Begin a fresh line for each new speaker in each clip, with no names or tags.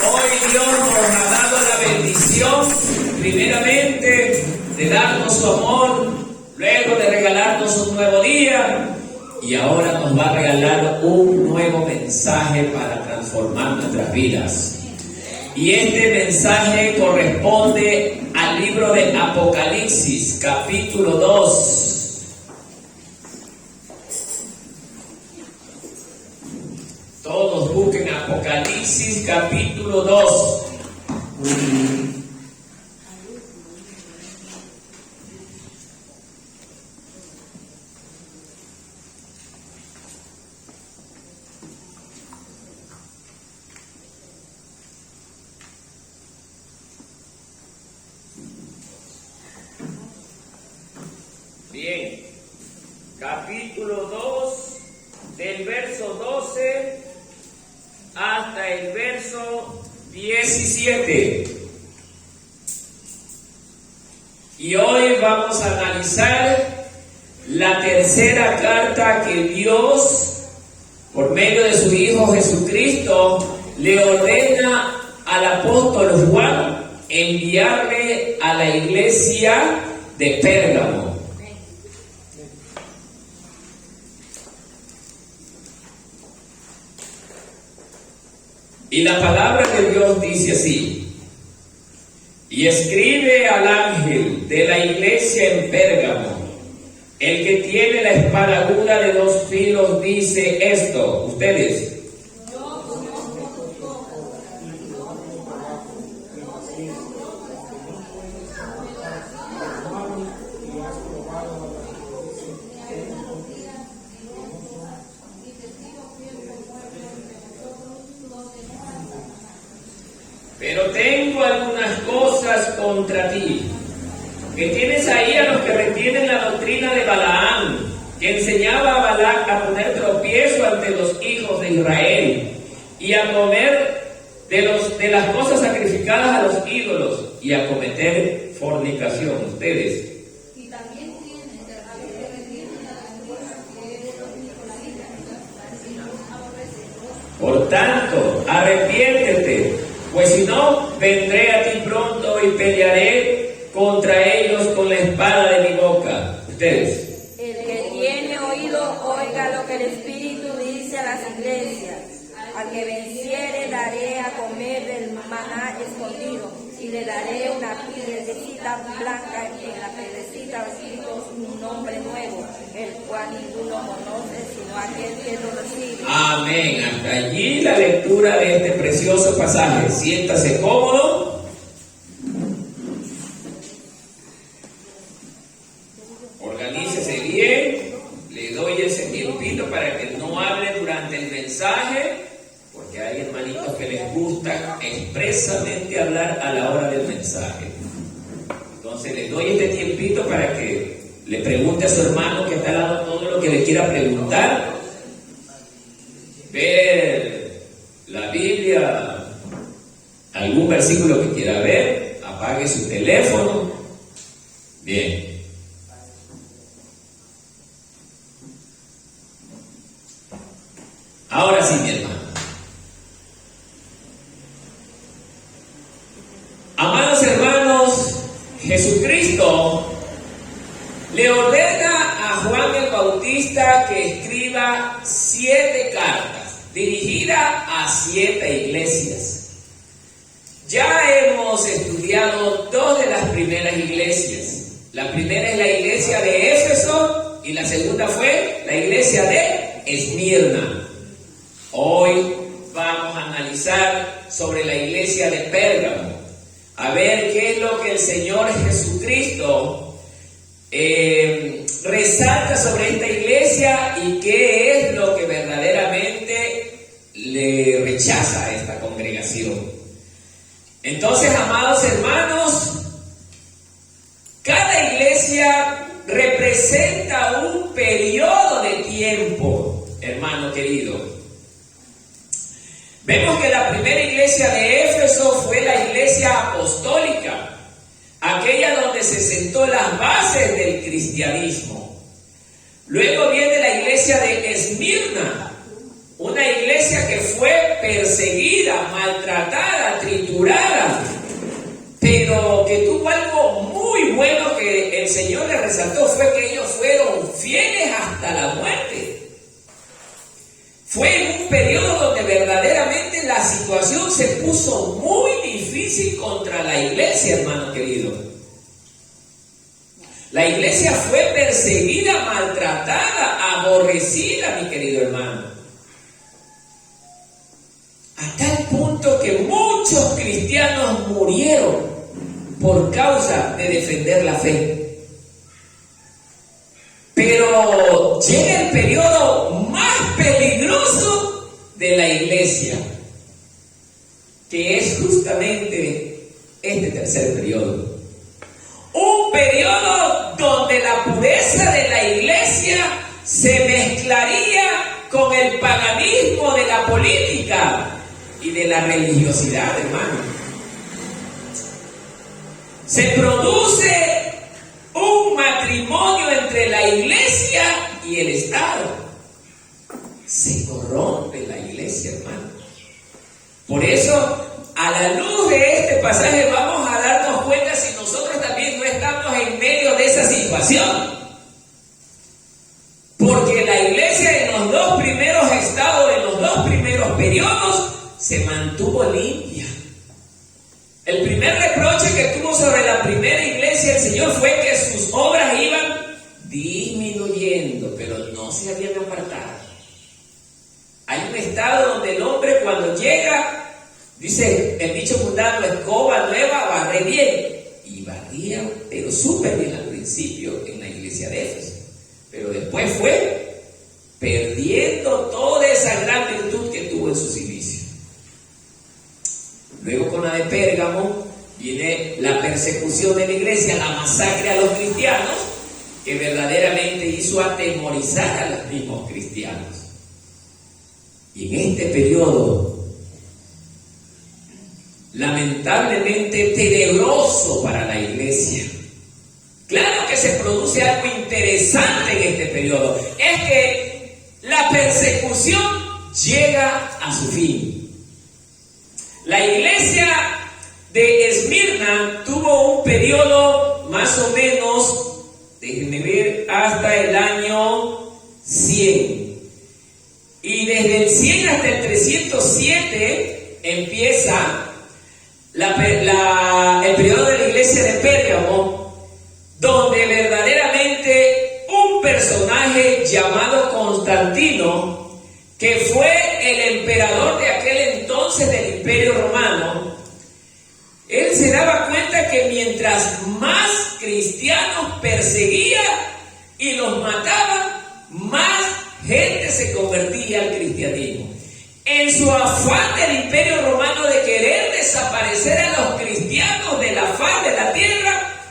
Hoy Dios nos ha dado la bendición, primeramente, de darnos su amor, luego de regalarnos un nuevo día, y ahora nos va a regalar un nuevo mensaje para transformar nuestras vidas. Y este mensaje corresponde al libro de Apocalipsis, capítulo 2. Todos busquen Apocalipsis, capítulo 2. Bien, capítulo 2, del verso 12 hasta el verso 17. Y hoy vamos a analizar la tercera carta que Dios, por medio de su Hijo Jesucristo, le ordena al apóstol Juan enviarle a la iglesia de Pérgamo. Y la palabra de Dios dice así: y escribe al ángel de la iglesia en Pérgamo, el que tiene la espada aguda de 2 filos, dice esto. Ustedes. Pero tengo algunas cosas contra ti, que tienes ahí a los que retienen la doctrina de Balaam, que enseñaba a Balac a poner tropiezo ante los hijos de Israel, y a comer de las cosas sacrificadas a los ídolos, y a cometer fornicación. Ustedes.
Y también tienes a los que retienen la doctrina de los nicolaítas.
Por tanto, arrepiéntete, pues si no, vendré a ti pronto y pelearé contra ellos con la espada de mi boca. Ustedes.
El que tiene oído, oiga lo que el Espíritu dice a las iglesias. Al que venciere, daré a comer del maná escondido, y le daré una piedrecita blanca, y en la piedrecita escrito un nombre nuevo, el cual ninguno conoce sino aquel que lo recibe.
Amén. Hasta allí la lectura de este precioso pasaje. Siéntase cómodo. Organícese bien. Le doy ese tiempito para que no hable durante el mensaje, porque hay hermanitos que les gusta expresamente hablar a la hora del mensaje. Entonces les doy este tiempito para que le pregunte a su hermano que está al lado todo lo que le quiera preguntar. Ver la Biblia, algún versículo que quiera ver, apague su teléfono. Bien. Ahora sí, mi hermano. Amados hermanos, Jesucristo le ordena a Juan el Bautista que escriba 7 cartas dirigidas a 7 iglesias. Ya hemos estudiado 2 de las primeras iglesias. La primera es la iglesia de Éfeso y la segunda fue la iglesia de Esmirna. Hoy vamos a analizar sobre la iglesia de Pérgamo, a ver qué es lo que el Señor Jesucristo resalta sobre esta iglesia y qué es lo que verdaderamente le rechaza a esta congregación. Entonces, amados hermanos, cada iglesia representa un periodo de tiempo, hermano querido. Vemos que la primera iglesia de Éfeso fue la iglesia apostólica, aquella donde se sentó las bases del cristianismo. Luego viene la iglesia de Esmirna, una iglesia que fue perseguida, maltratada triturada, pero que tuvo algo muy bueno que el Señor le resaltó, fue que ellos fueron fieles hasta la muerte. Fue en un periodo donde verdaderamente la situación se puso muy difícil contra la iglesia, hermano querido. La iglesia fue perseguida, maltratada, aborrecida, mi querido hermano. A tal punto que muchos cristianos murieron por causa de defender la fe. Pero llega el periodo más peligroso de la iglesia, que es justamente este tercer periodo. Un periodo donde la pureza de la iglesia se mezclaría con el paganismo de la política y de la religiosidad, hermano. Se produce un matrimonio entre la iglesia y el Estado. Se corrompe la iglesia, hermano. Por eso, a la luz de este pasaje, vamos a darnos cuenta si nosotros también no estamos en medio de esa situación. Porque la iglesia en los dos primeros estados, en los dos primeros periodos, se mantuvo limpia. El primer reproche que tuvo sobre la primera iglesia el Señor fue que sus obras iban disminuyendo, pero no se habían apartado. Hay un estado donde el hombre cuando llega, dice el dicho mundano, escoba nueva, barre bien. Y barría, pero súper bien al principio en la iglesia de Éfeso. Pero después fue perdiendo toda esa gran virtud que tuvo en sus inicios. Luego con la de Pérgamo viene la persecución de la iglesia, la masacre a los cristianos, que verdaderamente hizo atemorizar a los mismos cristianos. Y en este periodo, lamentablemente tenebroso para la iglesia, claro que se produce algo interesante en este periodo, es que la persecución llega a su fin. La iglesia de Esmirna tuvo un periodo más o menos, déjenme ver, hasta el año 100. Y desde el 100 hasta el 307 empieza el periodo de la iglesia de Pérgamo, donde verdaderamente un personaje llamado Constantino, que fue el emperador de aquel entonces del Imperio Romano, él se daba cuenta que mientras más cristianos perseguía y los mataba, más gente se convertía al cristianismo. En su afán del Imperio Romano de querer desaparecer a los cristianos de la faz de la tierra,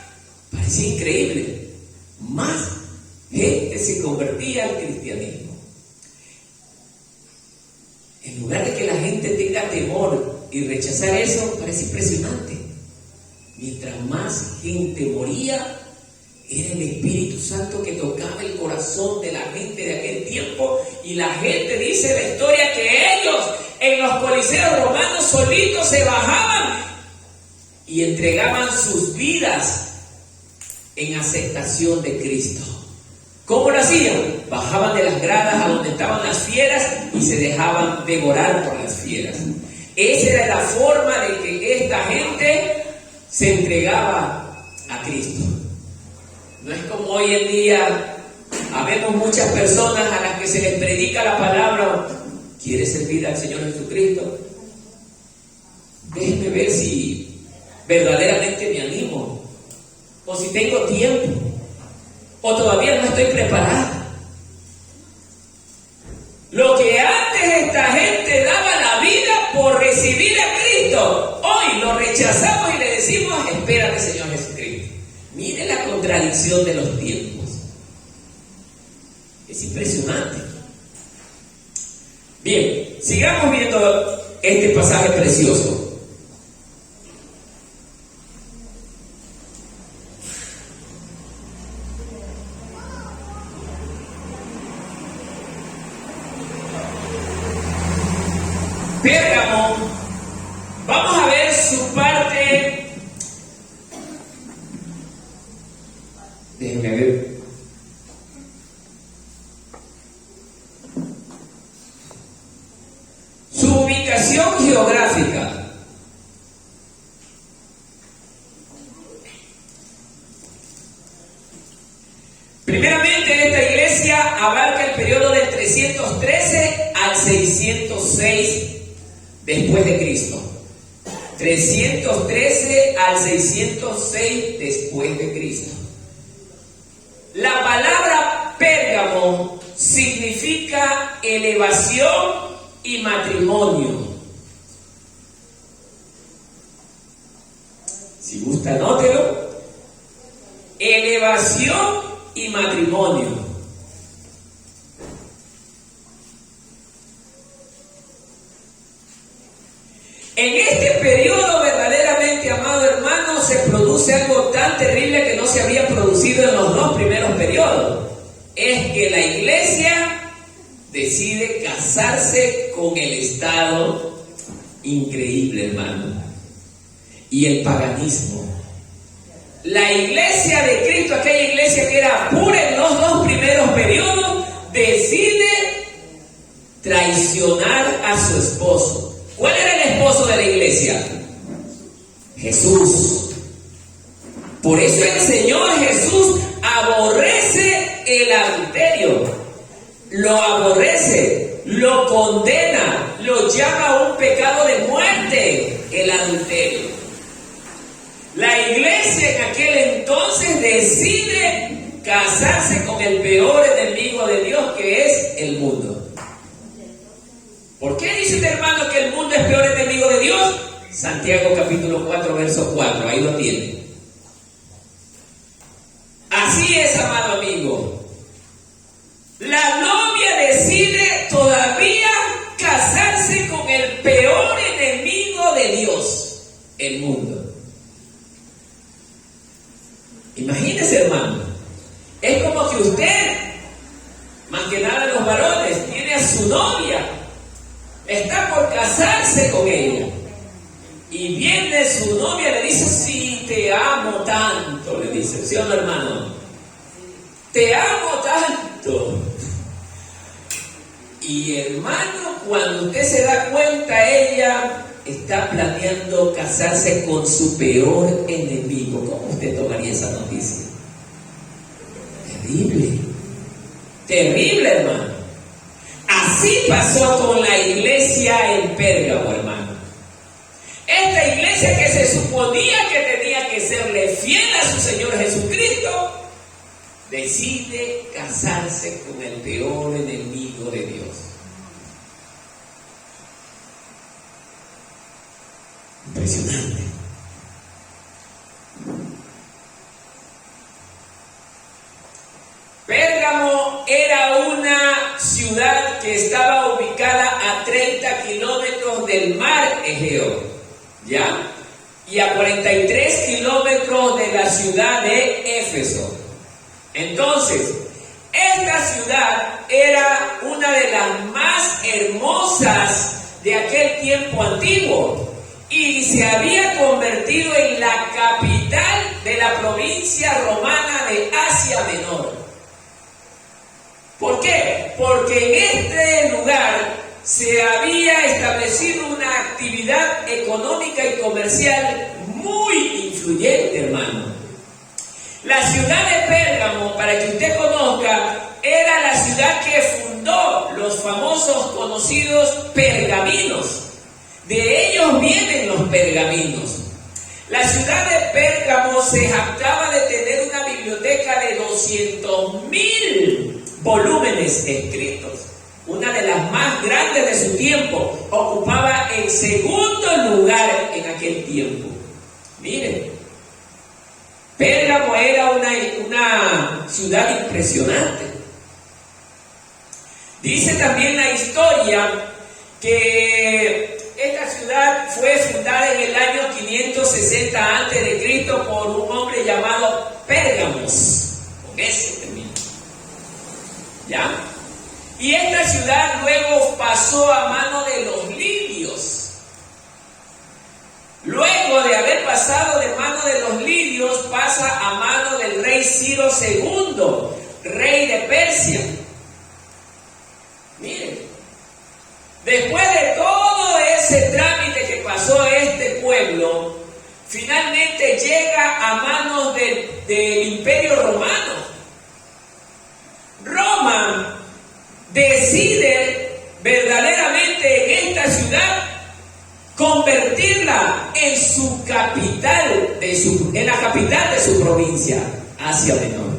parecía increíble. Más gente se convertía al cristianismo. En lugar de que la gente tenga temor y rechazar eso, parece impresionante. Mientras más gente moría, era el Espíritu Santo que tocaba el corazón de la gente de aquel tiempo, y la gente, dice la historia, que ellos en los coliseos romanos solitos se bajaban y entregaban sus vidas en aceptación de Cristo. ¿Cómo lo hacían? Bajaban de las gradas a donde estaban las fieras y se dejaban devorar por las fieras. Esa era la forma de que esta gente se entregaba a Cristo. No es como hoy en día, habemos muchas personas a las que se les predica la palabra. ¿Quieres servir al Señor Jesucristo? Déjeme ver si verdaderamente me animo, o si tengo tiempo, o todavía no estoy preparado. Lo que antes esta gente daba la vida por recibir a Cristo, hoy lo rechazamos y le decimos: espérate, Señor Jesucristo. Mire la contradicción de los tiempos. Es impresionante. Bien, sigamos viendo este pasaje precioso. Pérgamo, vamos a ver su parte, déjenme ver, su ubicación geográfica. Primeramente, esta iglesia abarca el periodo del 313 al 606 después de Cristo. 313 al 606 después de Cristo. La palabra Pérgamo significa elevación y matrimonio. Si gusta, anótelo. Elevación y matrimonio. En este periodo verdaderamente, amado hermano, se produce algo tan terrible que no se había producido en los dos primeros periodos. Es que la iglesia decide casarse con el Estado. Increíble, hermano. Y el paganismo. La iglesia de Cristo, aquella iglesia que era pura en los dos primeros periodos, decide traicionar a su esposo. ¿Cuál era el esposo de la iglesia? Jesús. Por eso el Señor Jesús aborrece el adulterio. Lo aborrece, lo condena, lo llama a un pecado de muerte, el adulterio. La iglesia en aquel entonces decide casarse con el peor enemigo de Dios, que es el mundo. ¿Por qué dice usted, hermano, que el mundo es peor enemigo de Dios? Santiago capítulo 4, verso 4, ahí lo tiene. Así es, amado amigo. La novia decide todavía casarse con el peor enemigo de Dios, el mundo. Imagínese, hermano, es como que usted, más que nada los varones, tiene a su novia, está por casarse con ella, y viene su novia y le dice: sí, te amo tanto, le dice, ¿sí o no, hermano? Te amo tanto. Y hermano, cuando usted se da cuenta, ella está planeando casarse con su peor enemigo. ¿Cómo usted tomaría esa noticia? Terrible, terrible, hermano. Así pasó con la iglesia en Pérgamo, hermano. Esta iglesia que se suponía que tenía que serle fiel a su Señor Jesucristo, decide casarse con el peor enemigo de Dios. Impresionante. Pérgamo era una ciudad que estaba ubicada a 30 kilómetros del mar Egeo, ¿ya? Y a 43 kilómetros de la ciudad de Éfeso. Entonces, esta ciudad era una de las más hermosas de aquel tiempo antiguo y se había convertido en la capital de la provincia romana de Asia Menor. ¿Por qué? Porque en este lugar se había establecido una actividad económica y comercial muy influyente, hermano. La ciudad de Pérgamo, para que usted conozca, era la ciudad que fundó los famosos conocidos pergaminos. De ellos vienen los pergaminos. La ciudad de Pérgamo se jactaba de tener una biblioteca de 200,000 volúmenes escritos. Una de las más grandes de su tiempo. Ocupaba el segundo lugar en aquel tiempo. Miren, Pérgamo era una ciudad impresionante. Dice también la historia que esta ciudad fue fundada en el año 560 a.C. por un hombre llamado Pérgamos. Con ese termina. ¿Ya? Y esta ciudad luego pasó a mano de los lidios. Luego pasado de mano de los lidios pasa a mano del rey Ciro II, rey de Persia. Miren, después de todo ese trámite que pasó este pueblo, finalmente llega a manos del Imperio Romano. Roma decide verdaderamente en esta ciudad convertirla en su capital, en la capital de su provincia, Asia Menor.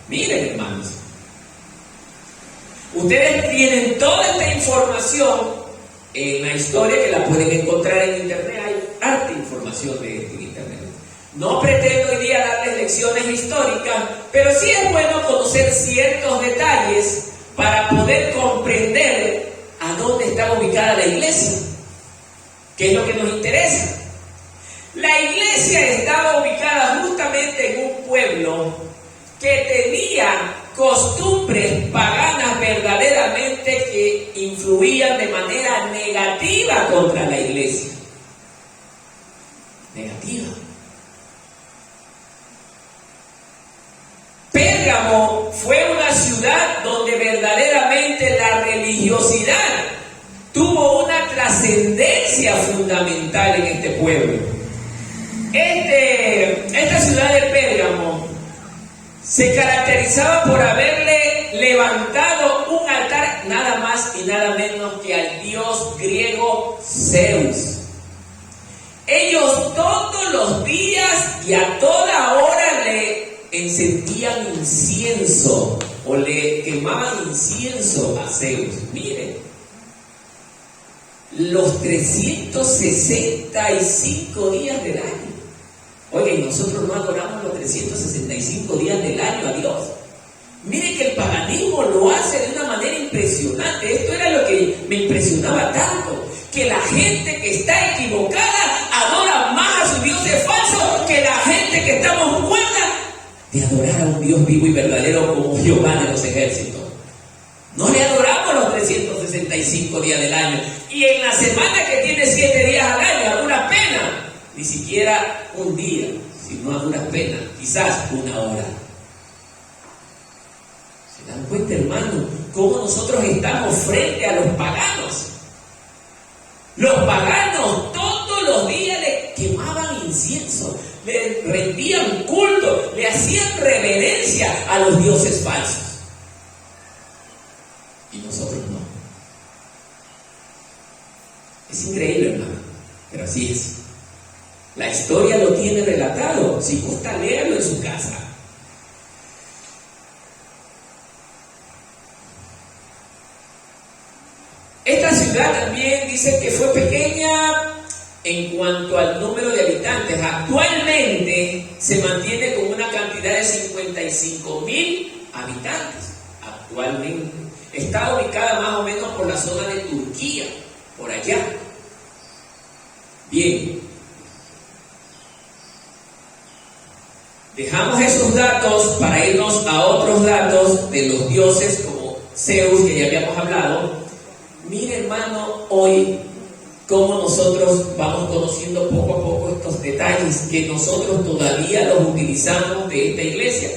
Miren, hermanos, ustedes tienen toda esta información en la historia, que la pueden encontrar en internet. Hay harta información de esto en internet. No pretendo hoy día darles lecciones históricas, pero sí es bueno conocer ciertos detalles para poder comprender a dónde está ubicada la iglesia, que es lo que nos interesa. La iglesia estaba ubicada justamente en un pueblo que tenía costumbres paganas verdaderamente que influían de manera negativa contra la iglesia. Negativa. Pérgamo fue una ciudad donde verdaderamente la religiosidad tuvo una trascendencia fundamental en este pueblo. Esta ciudad de Pérgamo se caracterizaba por haberle levantado un altar nada más y nada menos que al dios griego Zeus. Ellos todos los días y a toda hora le encendían incienso o le quemaban incienso a Zeus. Miren, los 365 días del año. Oye, y nosotros no adoramos los 365 días del año a Dios. Miren que el paganismo lo hace de una manera impresionante. Esto era lo que me impresionaba tanto, que la gente que está equivocada adora más a sus dioses falsos que la gente que estamos muerta de adorar a un Dios vivo y verdadero como Jehová de los ejércitos. No le adoramos los 365 días del año. Y en la semana que tiene 7 días al año, a duras penas, ni siquiera un día, sino a duras penas, quizás una hora. ¿Se dan cuenta, hermano, cómo nosotros estamos frente a los paganos? Los paganos todos los días le quemaban incienso, le rendían culto, le hacían reverencia a los dioses falsos. Y nosotros no. Es increíble, hermano, pero así es. La historia lo tiene relatado. Si gusta, léalo en su casa. Esta ciudad también dice que fue pequeña en cuanto al número de habitantes. Actualmente se mantiene con una cantidad de 55,000 habitantes. Actualmente está ubicada más o menos por la zona de Turquía, por allá. Bien. Dejamos esos datos para irnos a otros datos de los dioses como Zeus, que ya habíamos hablado. Mire, hermano, hoy cómo nosotros vamos conociendo poco a poco estos detalles que nosotros todavía los utilizamos de esta iglesia.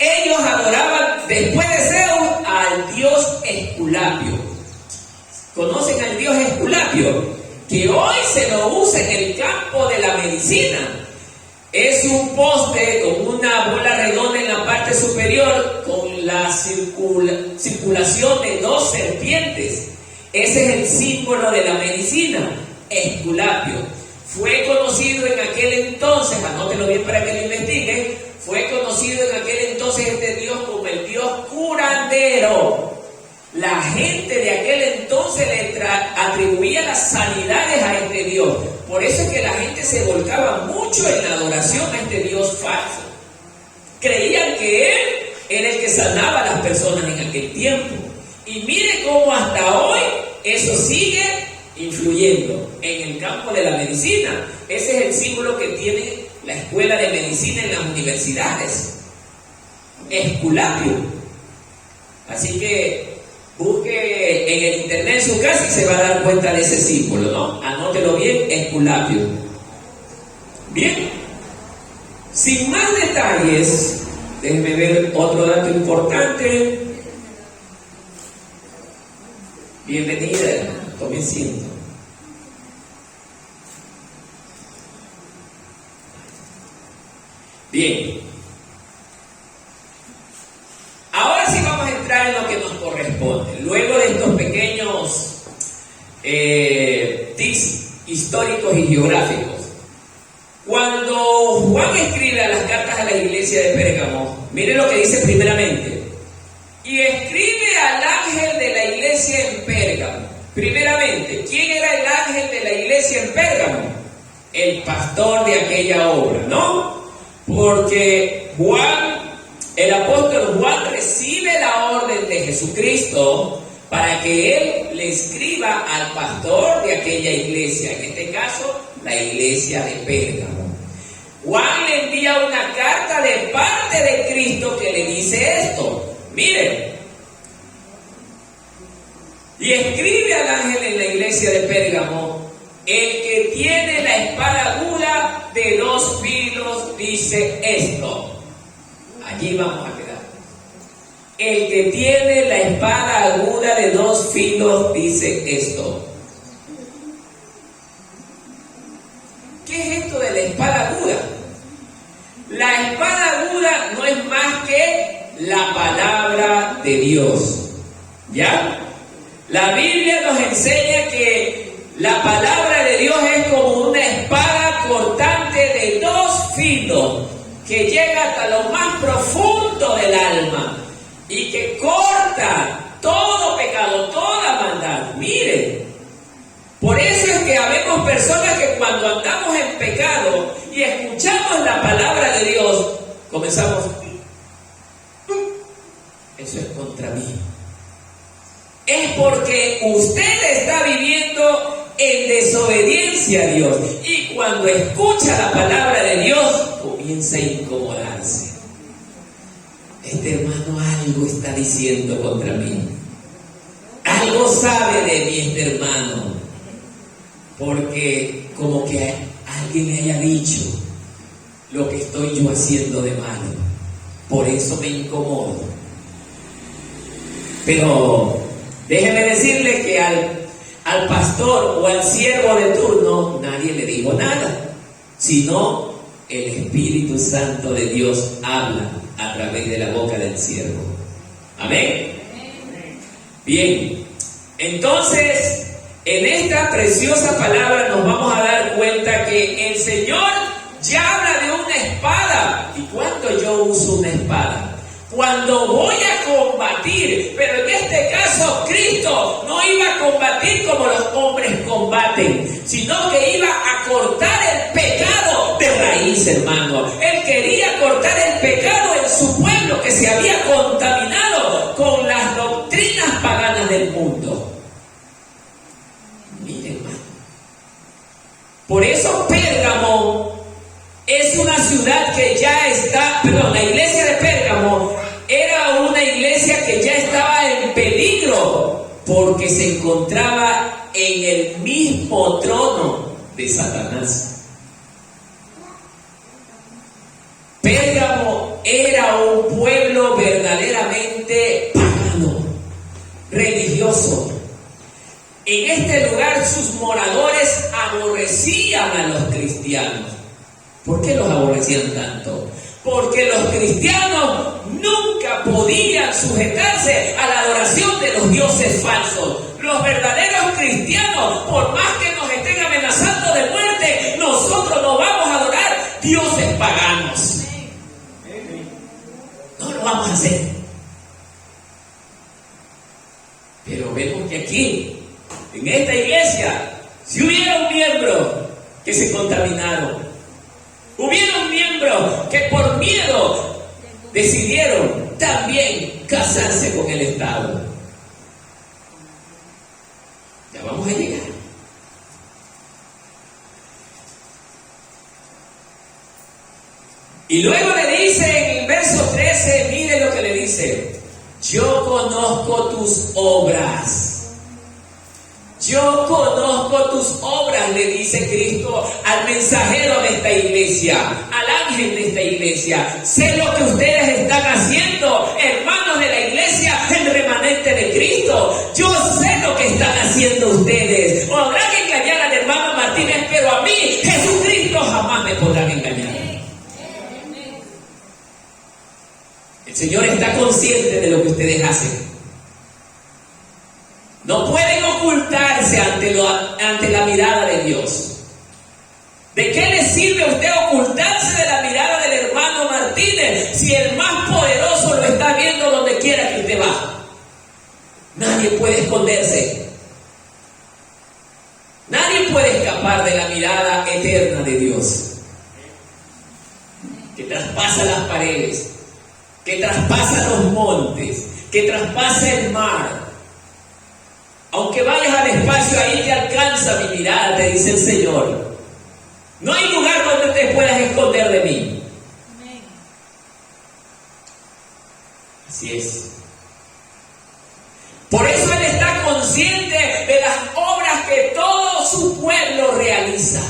Ellos adoraban, después de Zeus, al dios Esculapio. ¿Conocen al dios Esculapio? Que hoy se lo usa en el campo de la medicina. Es un poste con una bola redonda en la parte superior con la circulación de 2 serpientes. Ese es el símbolo de la medicina, Esculapio. Fue conocido en aquel entonces, anótelo bien para que lo investiguen, fue conocido en aquel entonces este dios como el dios curandero. La gente de aquel entonces le atribuía las sanidades a este dios. Por eso es que la gente se volcaba mucho en la adoración a este dios falso. Creían que él era el que sanaba a las personas en aquel tiempo. Y mire cómo hasta hoy eso sigue influyendo en el campo de la medicina. Ese es el símbolo que tiene la escuela de medicina en las universidades. Esculapio. Así que busque en el internet en su casa y se va a dar cuenta de ese símbolo, ¿no? Anótelo bien, Esculapio. Bien. Sin más detalles, déjenme ver otro dato importante. Bienvenida, hermano, tome asiento. Bien. Ahora sí vamos a entrar en lo que nos corresponde. Luego de estos pequeños tips históricos y geográficos. Cuando Juan escribe las cartas a la iglesia de Pérgamo, mire lo que dice primeramente. Y escribe al ángel de la iglesia en Pérgamo. Primeramente, ¿quién era el ángel de la iglesia en Pérgamo? El pastor de aquella obra, ¿no? Porque el apóstol Juan recibe la orden de Jesucristo para que él le escriba al pastor de aquella iglesia, en este caso, la iglesia de Pérgamo. Juan le envía una carta de parte de Cristo que le dice esto. Miren, y escribe al ángel en la iglesia de Pérgamo: el que tiene la espada aguda de 2 filos dice esto. Allí vamos a quedar. El que tiene la espada aguda de 2 filos dice esto. ¿Qué es esto de la espada aguda? La espada aguda no es más que la palabra de Dios. ¿Ya? La Biblia nos enseña que la palabra de Dios es como una espada cortante de 2 filos que llega hasta lo más profundo del alma y que corta todo pecado, toda maldad. Miren, por eso es que habemos personas que cuando andamos en pecado y escuchamos la palabra de Dios, comenzamos: eso es contra mí. Es porque usted está viviendo en desobediencia a Dios. Y cuando escucha la palabra de Dios, comienza a incomodarse. Este hermano algo está diciendo contra mí. Algo sabe de mí este hermano. Porque como que alguien me haya dicho lo que estoy yo haciendo de malo. Por eso me incomodo. Pero déjeme decirle que al pastor o al siervo de turno nadie le dijo nada, sino el Espíritu Santo de Dios habla a través de la boca del siervo. Amén. Bien, entonces en esta preciosa palabra nos vamos a dar cuenta que el Señor ya habla de una espada. ¿Y cuándo yo uso una espada? Cuando voy a combatir, pero en este caso Cristo no iba a combatir como los hombres combaten, sino que iba a cortar el pecado de raíz, hermano. Él quería cortar el pecado en su pueblo que se había contaminado con las doctrinas paganas del mundo. Miren, hermano. Por eso Pérgamo es una ciudad que ya está, la iglesia de Pérgamo era una iglesia que ya estaba en peligro porque se encontraba en el mismo trono de Satanás. Pérgamo era un pueblo verdaderamente pagano, religioso. En este lugar sus moradores aborrecían a los cristianos. ¿Por qué los aborrecían tanto? Porque los cristianos nunca podían sujetarse a la adoración de los dioses falsos. Los verdaderos cristianos, por más que nos estén amenazando de muerte, nosotros no vamos a adorar dioses paganos. No lo vamos a hacer. Pero vemos que aquí, en esta iglesia, si hubiera un miembro que se contaminaron, hubieron miembros que por miedo decidieron también casarse con el Estado. Ya vamos a llegar. Y luego le dice en el verso 13, mire lo que le dice: yo conozco tus obras. Yo conozco tus obras, le dice Cristo al mensajero de esta iglesia, al imagen de esta iglesia. Sé lo que ustedes están haciendo, hermanos de la iglesia, el remanente de Cristo. Yo sé lo que están haciendo ustedes. Podrán engañar al hermano Martínez, pero a mí, Jesucristo, jamás me podrán engañar. El Señor está consciente de lo que ustedes hacen. No pueden ocultarse ante la mirada de Dios. ¿De qué le sirve a usted ocultarse de la mirada del hermano Martínez si el más poderoso lo está viendo donde quiera que usted va? Nadie puede esconderse. Nadie puede escapar de la mirada eterna de Dios, que traspasa las paredes, que traspasa los montes, que traspasa el mar. Aunque vayas al espacio, ahí te alcanza mi mirada, te dice el Señor. No hay lugar donde te puedas esconder de mí. Así es. Por eso Él está consciente de las obras que todo su pueblo realiza.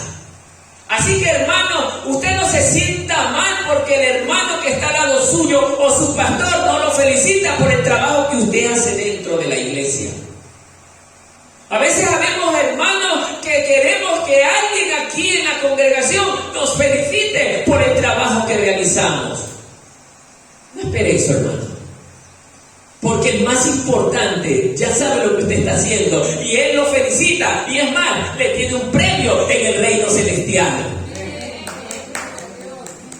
Así que, hermano, usted no se sienta mal porque el hermano que está al lado suyo o su pastor no lo felicita por el trabajo que usted hace dentro de la iglesia. A veces habemos hermanos que queremos que alguien aquí en la congregación nos felicite por el trabajo que realizamos. No espere eso, hermano. Porque el más importante ya sabe lo que usted está haciendo y Él lo felicita. Y es más, le tiene un premio en el reino celestial.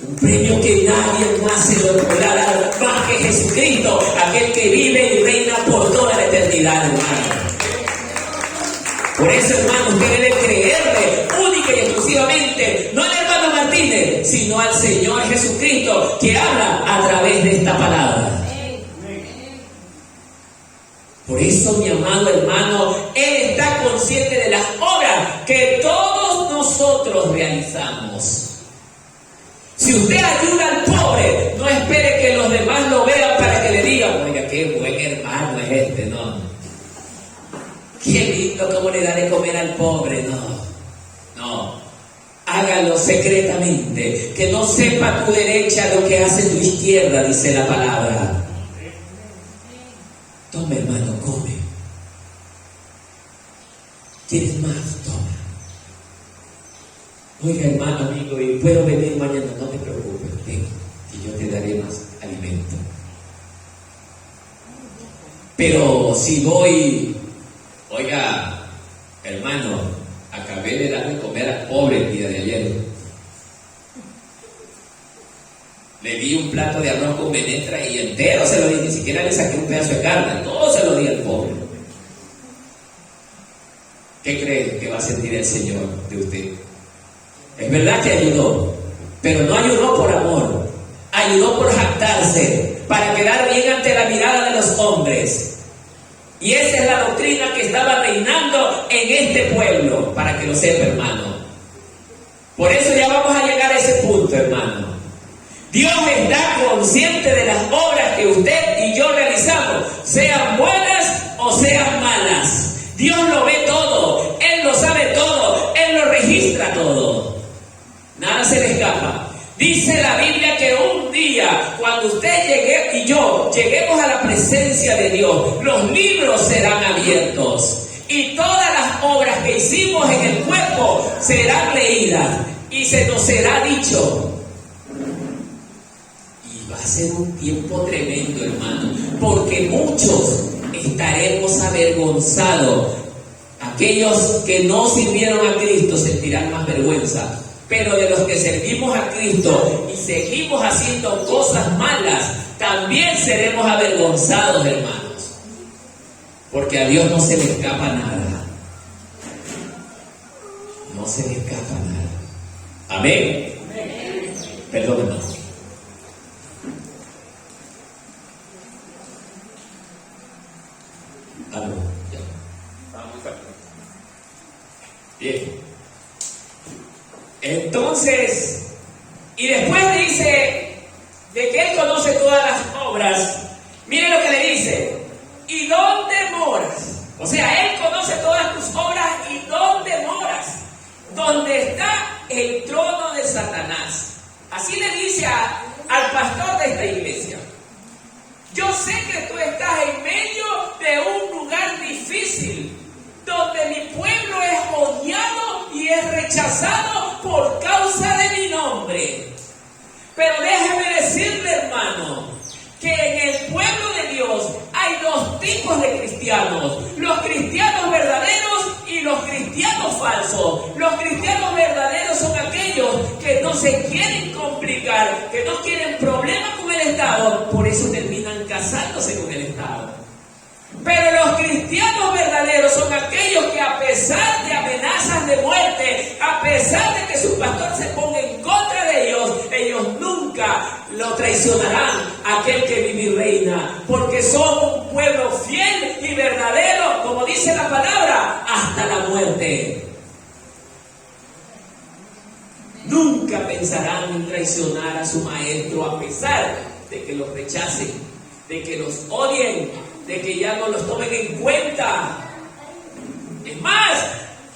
Un premio que nadie más se lo podrá dar más que Jesucristo, aquel que vive y reina por toda la eternidad, hermano. Por eso, hermano, usted debe creerle única y exclusivamente, no al hermano Martínez, sino al Señor Jesucristo, que habla a través de esta palabra. Por eso, mi amado hermano, Él está consciente de las obras que todos nosotros realizamos. Si usted ayuda al pobre, no espere que los demás lo vean para que le digan, oiga, qué buen hermano es este, no. Qué lindo cómo le da de comer al pobre, no. Hágalo secretamente, que no sepa tu derecha lo que hace tu izquierda, dice la palabra. Toma, hermano, come. ¿Tienes más? Toma. Oiga, hermano, amigo, y puedo venir mañana, no te preocupes, ven, y yo te daré más alimento. Pero si voy, oiga, hermano, acabé de darle comer al pobre el día de ayer. Le di un plato de arroz con menestra y entero se lo di, ni siquiera le saqué un pedazo de carne, todo se lo di al pobre. ¿Qué cree que va a sentir el Señor de usted? Es verdad que ayudó, pero no ayudó por amor, ayudó por jactarse, para quedar bien ante la mirada de los hombres. Y esa es la doctrina que estaba reinando en este pueblo, para que lo sepa, hermano. Por eso ya vamos a llegar a ese punto, hermano. Dios está consciente de las obras que usted y yo realizamos, sean buenas o sean malas. Dios lo ve todo, Él lo sabe todo, Él lo registra todo. Nada se le escapa. Dice la Biblia que un día, cuando usted llegue y yo lleguemos a la presencia de Dios, los libros serán abiertos y todas las obras que hicimos en el cuerpo serán leídas y se nos será dicho. Y va a ser un tiempo tremendo, hermano, porque muchos estaremos avergonzados. Aquellos que no sirvieron a Cristo sentirán más vergüenza. Pero de los que servimos a Cristo y seguimos haciendo cosas malas, también seremos avergonzados, hermanos. Porque a Dios no se le escapa nada. No se le escapa nada. Amén. Perdón, hermano. Vamos a bien. Entonces, y después dice de que Él conoce todas las obras. Miren lo que le dice: ¿y dónde moras? O sea, Él conoce todas tus obras y dónde moras. Donde está el trono de Satanás. Así le dice al pastor de esta iglesia: yo sé que tú estás en medio de un lugar difícil, donde mi pueblo es odiado y es rechazado por causa de mi nombre. Pero déjeme decirle, hermano, que en el pueblo de Dios hay dos tipos de cristianos: los cristianos verdaderos y los cristianos falsos. Los cristianos verdaderos son aquellos que no se quieren complicar, que no quieren problemas con el Estado, por eso terminan casándose con el Estado. Pero los cristianos verdaderos son aquellos que, a pesar de amenazas de muerte, a pesar de que su pastor se ponga en contra de ellos, ellos nunca lo traicionarán a aquel que vive y reina, porque son un pueblo fiel y verdadero, como dice la palabra, hasta la muerte. Nunca pensarán en traicionar a su maestro, a pesar de que los rechacen, de que los odien, de que ya no los tomen en cuenta. Es más,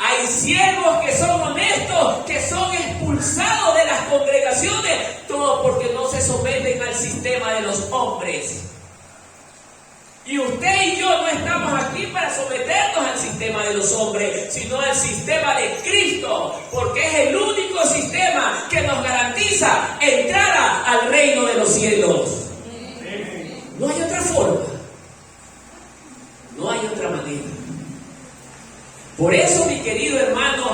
hay siervos que son honestos, que son expulsados de las congregaciones, todo porque no se someten al sistema de los hombres. Y usted y yo no estamos aquí para someternos al sistema de los hombres, sino al sistema de Cristo, porque es el único sistema que nos garantiza entrada al reino de los cielos. No hay otra forma. No hay otra manera. Por eso, mi querido hermano,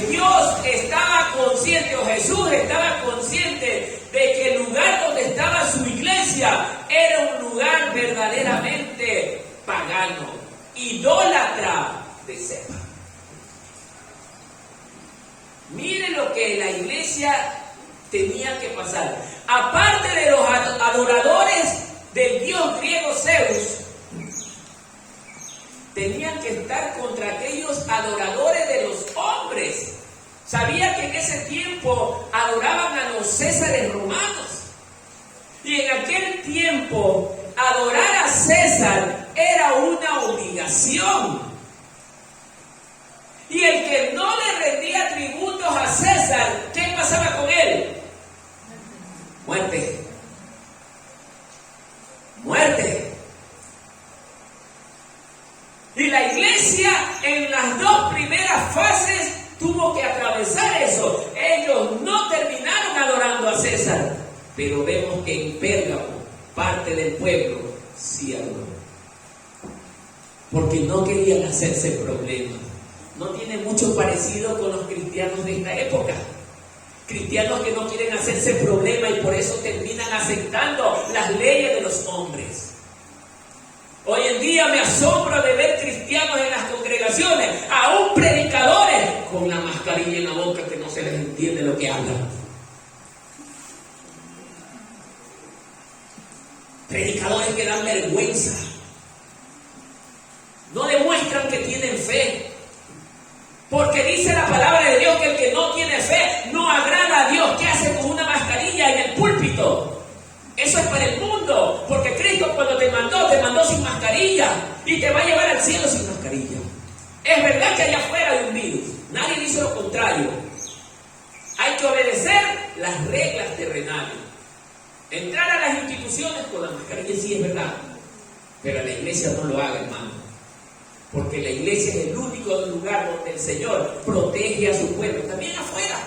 Dios estaba consciente, o Jesús estaba consciente, de que el lugar donde estaba su iglesia era un lugar verdaderamente pagano, idólatra de cepa. Mire lo que la iglesia tenía que pasar. Aparte de los adoradores del dios griego Zeus, tenían que estar contra aquellos adoradores de los hombres. Sabía que en ese tiempo adoraban a los césares romanos. Y en aquel tiempo adorar a César era una obligación. Y el que no le rendía tributos a César, ¿qué pasaba con él? Muerte. Muerte. Y la iglesia en las dos primeras fases tuvo que atravesar eso. Ellos no terminaron adorando a César, pero vemos que en Pérgamo parte del pueblo sí adoró, porque no querían hacerse problemas. No tiene mucho parecido con los cristianos de esta época. Cristianos que no quieren hacerse problemas y por eso terminan aceptando las leyes de los hombres. Hoy en día me asombro de ver cristianos en las congregaciones, aún predicadores, con la mascarilla en la boca que no se les entiende lo que hablan. Predicadores que dan vergüenza. No demuestran que tienen fe. Porque dice la palabra de Dios que el que no tiene fe no agrada a Dios. ¿Qué hace con una mascarilla en el púlpito? Eso es para el mundo, porque Cristo cuando te mandó sin mascarilla y te va a llevar al cielo sin mascarilla. Es verdad que allá afuera hay un virus, nadie dice lo contrario. Hay que obedecer las reglas terrenales. Entrar a las instituciones con la mascarilla sí es verdad, pero la iglesia no lo haga, hermano, porque la iglesia es el único lugar donde el Señor protege a su pueblo, también afuera.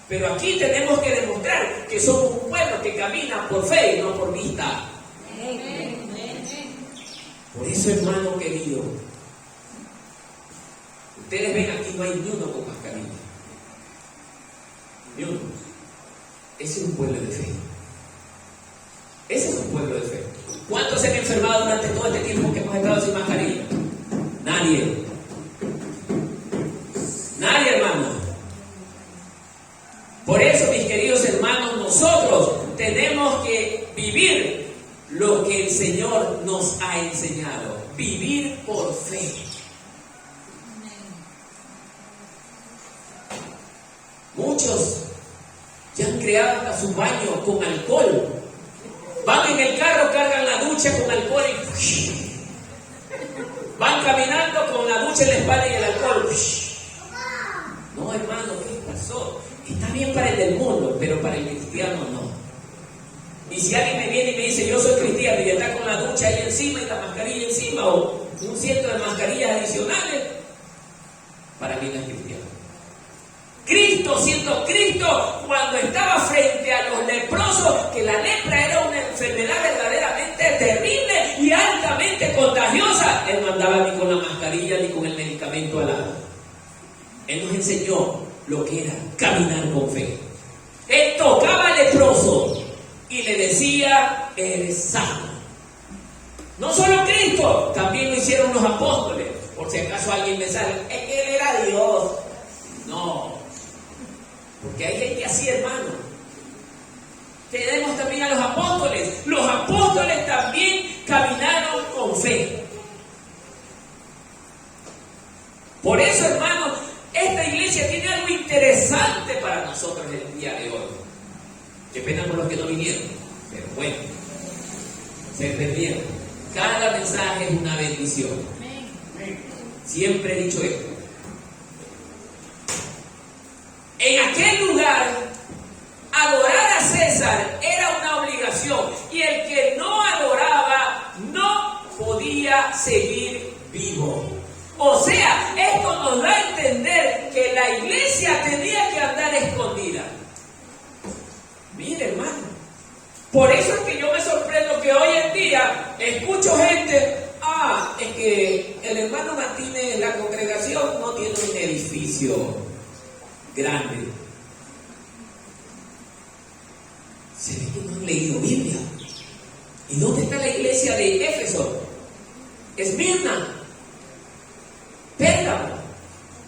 Pero aquí tenemos que demostrar que somos un pueblo que camina por fe y no por vista. Por eso, hermano querido, ustedes ven aquí no hay ni uno con mascarilla. Ni uno. Ese es un pueblo de fe. Ese es un pueblo de fe. ¿Cuántos se han enfermado durante todo este tiempo que hemos estado sin mascarilla? Nadie. Nadie, hermano. Por eso, mis queridos hermanos, nosotros tenemos que vivir lo que el Señor nos ha enseñado. Vivir por fe. Muchos ya han creado hasta su baño con alcohol. Van en el carro, cargan la ducha con alcohol y van caminando con la ducha en la espalda y el alcohol. No, hermano, ¿qué pasó? Está bien para el del mundo, pero para el cristiano no. Y si alguien me viene y me dice, yo soy cristiano y está con la ducha ahí encima y la mascarilla encima, o un ciento de mascarillas adicionales, para mí no es cristiano. Cristo, siendo Cristo, cuando estaba frente a los leprosos, que la lepra era una enfermedad verdaderamente terrible y altamente contagiosa, Él no andaba ni con la mascarilla ni con el medicamento al lado. Él nos enseñó lo que era caminar con fe. Él tocaba al leproso y le decía, eres sano. No solo Cristo, también lo hicieron los apóstoles. Por si acaso alguien me sale, es que Él era Dios. No, porque hay gente así, hermano. Tenemos también a los apóstoles. Los apóstoles también caminaron con fe. Por eso, hermano, esta iglesia tiene algo interesante para nosotros el día de hoy. Qué pena por los que no vinieron, pero bueno, se perdieron. Cada mensaje es una bendición. Siempre he dicho esto. En aquel lugar, adorar a César era una obligación, y el que no adoraba no podía seguir vivo. O sea, esto nos da a entender que la iglesia tenía que andar escondida. Mire, hermano, por eso es que yo me sorprendo que hoy en día escucho gente, es que el hermano Martínez, la congregación no tiene un edificio grande. Se ve que no han leído Biblia. ¿Y dónde está la iglesia de Éfeso? Esmirna, Pérgamo,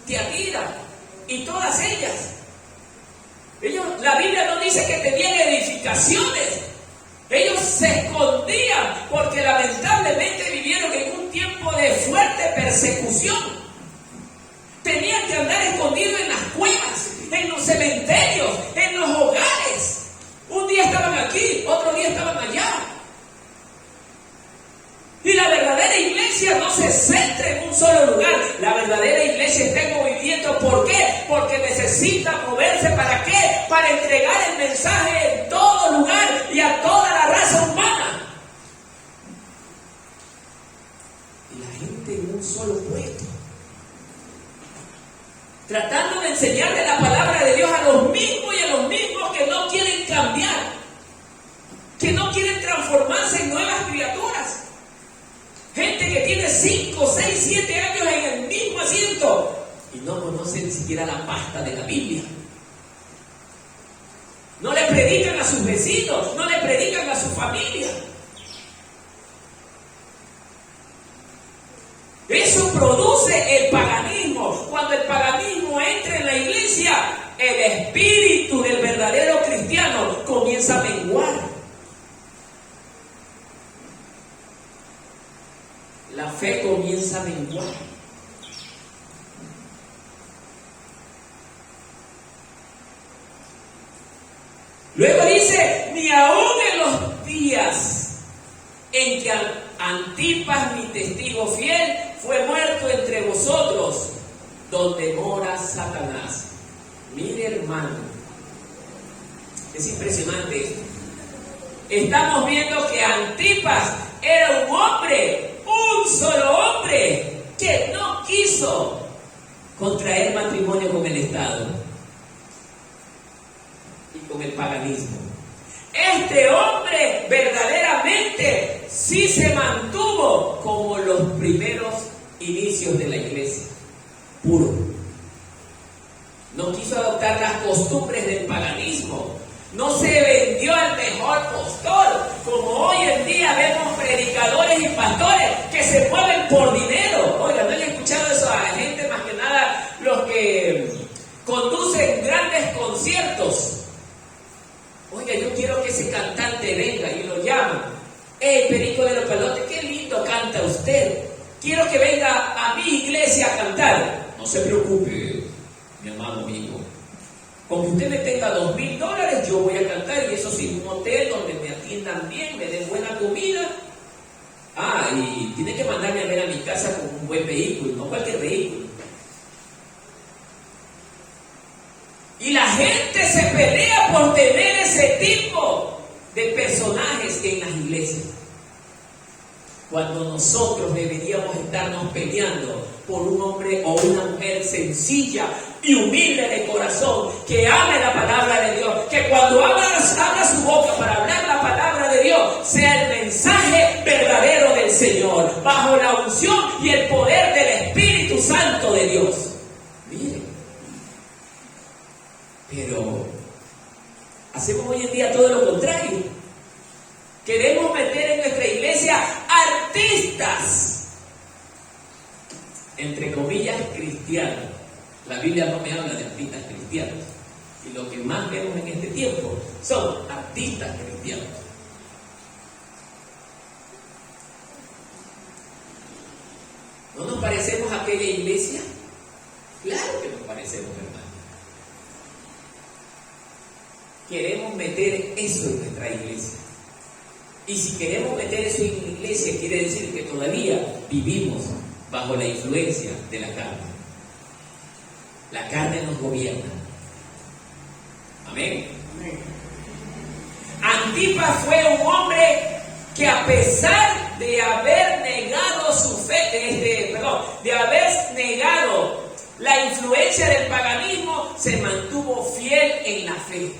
Tiatira y todas ellas. La Biblia no dice que tenían edificaciones. Ellos se escondían porque lamentablemente vivieron en un tiempo de fuerte persecución. Tenían que andar escondidos en las cuevas, en los cementerios, en los hogares. Un día estaban aquí, otro día estaban allá. Y la verdadera iglesia no se centra en un solo lugar. La verdadera iglesia está en movimiento. ¿Por qué? Porque necesita moverse. ¿Para qué? Para entregar el mensaje en todo lugar y a toda la raza humana. Y la gente en un solo puesto, tratando de enseñarle la palabra de Dios a los mismos y a los mismos que no quieren cambiar, que no quieren transformarse en nuevas criaturas. Gente que tiene 5, 6, 7 años en el mismo asiento y no conoce ni siquiera la pasta de la Biblia. No le predican a sus vecinos, no le predican a su familia. Eso produce el paganismo. Cuando el paganismo entra en la iglesia, el espíritu del verdadero cristiano comienza a menguar. La fe comienza a menguar. Luego dice, ni aún en los días en que Antipas, mi testigo fiel, fue muerto entre vosotros, donde mora Satanás. Mire, hermano, es impresionante esto. Estamos viendo que Antipas era un hombre, un solo hombre, que no quiso contraer matrimonio con el Estado y con el paganismo. Este hombre verdaderamente sí se mantuvo como los primeros inicios de la iglesia, puro. No quiso adoptar las costumbres del paganismo. No se vendió al mejor postor, como hoy en día vemos predicadores y pastores que se mueven por dinero. Oiga, ¿no han escuchado eso a gente, más que nada los que conducen grandes conciertos? Oiga, yo quiero que ese cantante venga, y lo llaman. Perico de los Palotes, qué lindo canta usted. Quiero que venga a mi iglesia a cantar. No se preocupe, mi amado amigo. Con que usted me tenga $2,000, yo voy a cantar, y eso sí, un hotel donde me atiendan bien, me den buena comida. Y tiene que mandarme a ver a mi casa con un buen vehículo, no cualquier vehículo. Y la gente que se pelea por tener ese tipo de personajes en las iglesias. Cuando nosotros deberíamos estarnos peleando por un hombre o una mujer sencilla y humilde de corazón, que ame la palabra de Dios, que cuando abra su boca para hablar la palabra de Dios, sea el mensaje verdadero del Señor, bajo la unción y el poder del Espíritu Santo de Dios. Miren, pero hacemos hoy en día todo lo contrario. Queremos meter en nuestra iglesia artistas, entre comillas, cristianos. La Biblia no me habla de artistas cristianos. Y lo que más vemos en este tiempo son artistas cristianos. ¿No nos parecemos a aquella iglesia? Claro que nos parecemos, hermano. Queremos meter eso en nuestra iglesia. Y si queremos meter eso en la iglesia, quiere decir que todavía vivimos bajo la influencia de la carne. La carne nos gobierna. Amén. Antipas fue un hombre que, a pesar de haber negado su fe, de haber negado la influencia del paganismo, se mantuvo fiel en la fe.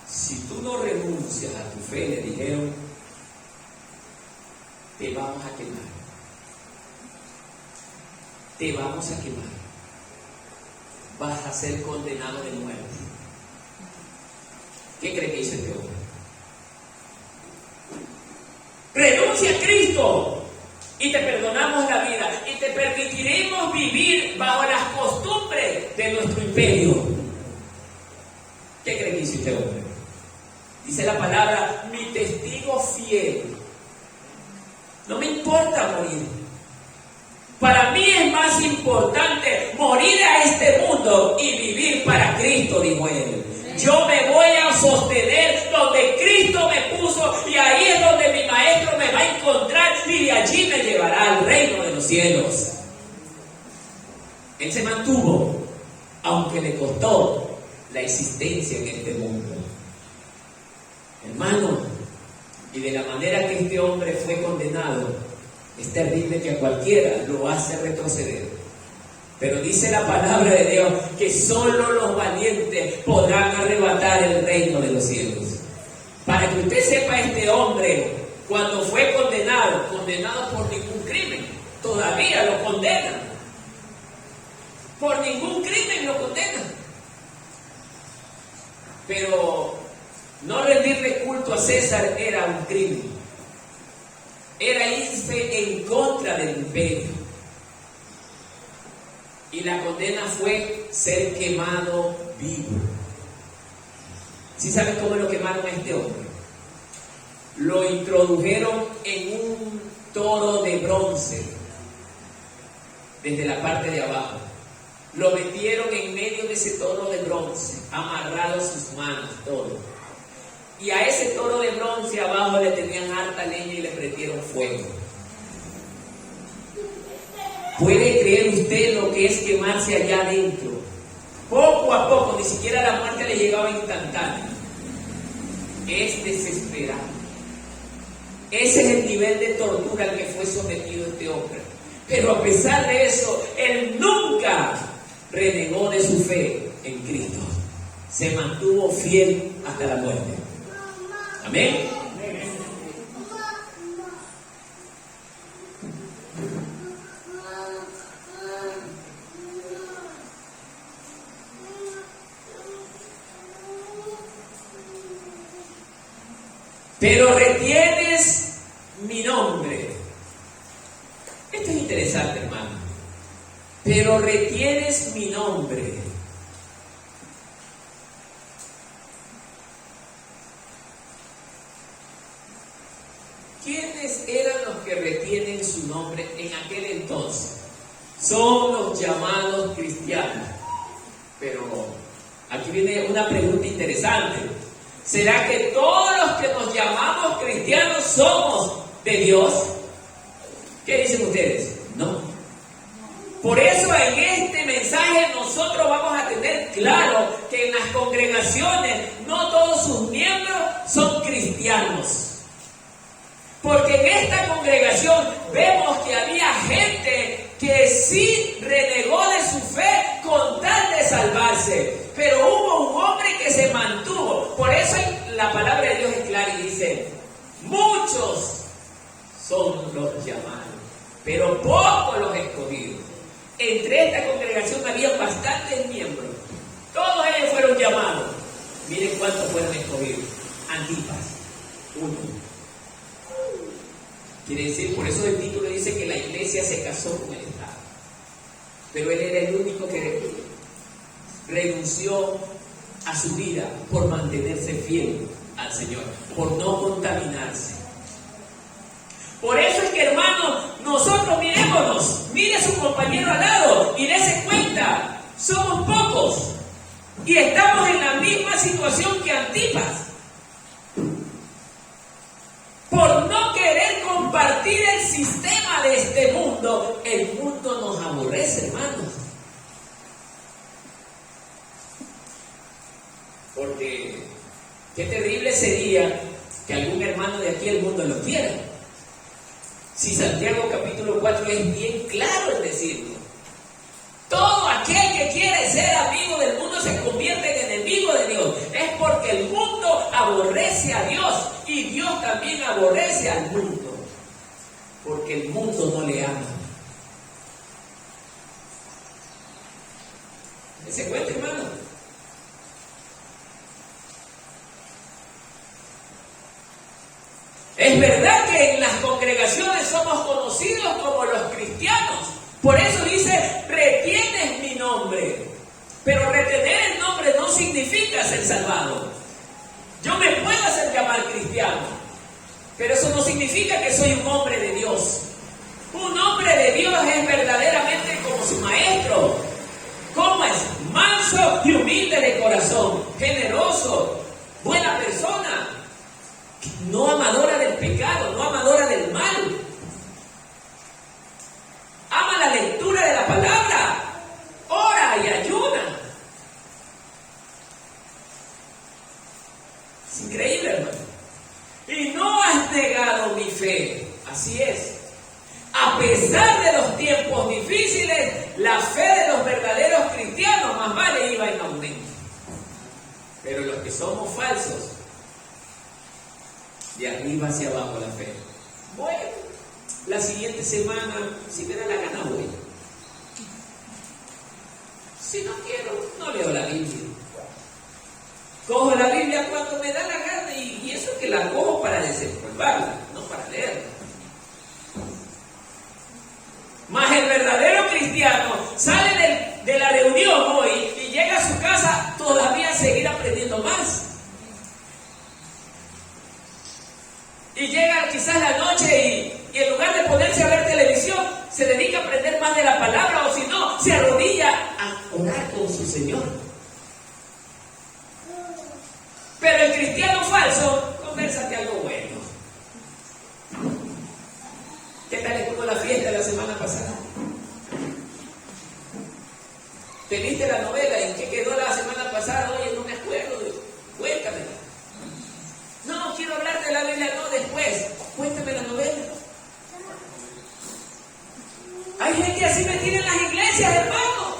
Si tú no renuncias a tu fe, le dijeron, te vamos a quemar. Te vamos a quemar. Vas a ser condenado de muerte. ¿Qué cree que hizo este hombre? Renuncia a Cristo y te perdonamos la vida y te permitiremos vivir bajo las costumbres de nuestro imperio. ¿Qué cree que hizo este hombre? Dice la palabra, mi testigo fiel. No me importa morir. Para mí es más importante morir a este mundo y vivir para Cristo, dijo él. Yo me voy a sostener donde Cristo me puso, y ahí es donde mi maestro me va a encontrar, y de allí me llevará al reino de los cielos. Él se mantuvo, aunque le costó la existencia en este mundo. Hermano, y de la manera que este hombre fue condenado, es terrible, que a cualquiera lo hace retroceder. Pero dice la palabra de Dios que solo los valientes podrán arrebatar el reino de los cielos. Para que usted sepa, este hombre, cuando fue condenado por ningún crimen, todavía lo condenan. Por ningún crimen lo condenan. Pero no rendirle culto a César era un crimen. Era irse en contra del imperio. Y la condena fue ser quemado vivo. ¿Sí saben cómo lo quemaron a este hombre? Lo introdujeron en un toro de bronce desde la parte de abajo. Lo metieron en medio de ese toro de bronce, amarrado sus manos, todo. Y a ese toro de bronce abajo le tenían harta leña y le prendieron fuego. ¿Puede creer usted lo que es quemarse allá adentro? Poco a poco, ni siquiera la muerte le llegaba instantánea. Es desesperado. Ese es el nivel de tortura al que fue sometido este hombre. Pero a pesar de eso, él nunca renegó de su fe en Cristo. Se mantuvo fiel hasta la muerte. Amén. Pero retienes mi nombre. Esto es interesante, hermano. Pero retienes mi nombre. ¿Quiénes eran los que retienen su nombre en aquel entonces? Son los llamados cristianos. Pero aquí viene una pregunta interesante. ¿Será que todos los que nos llamamos cristianos somos de Dios? ¿Qué dicen ustedes? No. Por eso en este mensaje mensaje nosotros vamos a tener claro que en las congregaciones no todos sus miembros son cristianos. Porque en esta congregación vemos que había gente que sí renegó de su fe con tal de salvarse. Pero hubo un hombre que se mantuvo. Por eso la palabra de Dios es clara y dice, muchos son los llamados, pero pocos los escogidos. Entre esta congregación había bastantes miembros. Todos ellos fueron llamados. Miren cuántos fueron escogidos. Antipas, uno. Quiere decir, por eso el título dice que la iglesia se casó con el Estado. Pero él era el único que renunció a su vida por mantenerse fiel al Señor, por no contaminarse. Por eso es que, hermanos, nosotros mirémonos, mire a su compañero al lado y dése cuenta, somos pocos y estamos en la misma situación que Antipas. Por no querer compartir el sistema de este mundo, el mundo nos aborrece, hermanos. Porque qué terrible sería que algún hermano de aquí el mundo lo quiera. Si Santiago capítulo 4 es bien claro en decirlo. Todo aquel que quiere ser amigo del mundo se convierte en enemigo de Dios. Es porque el mundo aborrece a Dios y Dios también aborrece al mundo. Porque el mundo no le ama. ¿Se cuenta, hermano? Es verdad que en las congregaciones somos conocidos como los cristianos. Por eso dice, retienes mi nombre. Pero retener el nombre no significa ser salvado. Yo me puedo hacer llamar cristiano, pero eso no significa que soy un hombre de Dios. Un hombre de Dios es verdaderamente como su maestro. ¿Cómo es? Manso y humilde de corazón, generoso, buena persona, no amadora del pecado, no amadora del mal. Ama la lectura de la palabra, ora y ayuna. Es increíble, hermano. Y no has negado mi fe. Así es. A pesar de los tiempos difíciles, la fe de los verdaderos cristianos más vale iba en aumento. Pero los que somos falsos, de arriba hacia abajo la fe. Bueno, la siguiente semana, si me da la gana, voy. Si no quiero, no leo la Biblia. Cojo la Biblia cuando me da la gana y eso es que la cojo para desempolvarla, no para leerla. Mas el verdadero cristiano sale de la reunión hoy y llega a su casa todavía a seguir aprendiendo más. Y llega quizás la noche y en lugar de ponerse a ver televisión, se dedica a aprender más de la palabra, o si no, se arrodilla a orar con su Señor. Pero el cristiano falso, convérsate algo bueno. ¿Qué tal estuvo la fiesta la semana pasada? ¿Te viste la novela? ¿En qué quedó la semana pasada? Oye, no me acuerdo. Cuéntamela. No, quiero hablar de la Biblia, no, después. Cuéntame la novela. Hay gente así metida en las iglesias, hermano.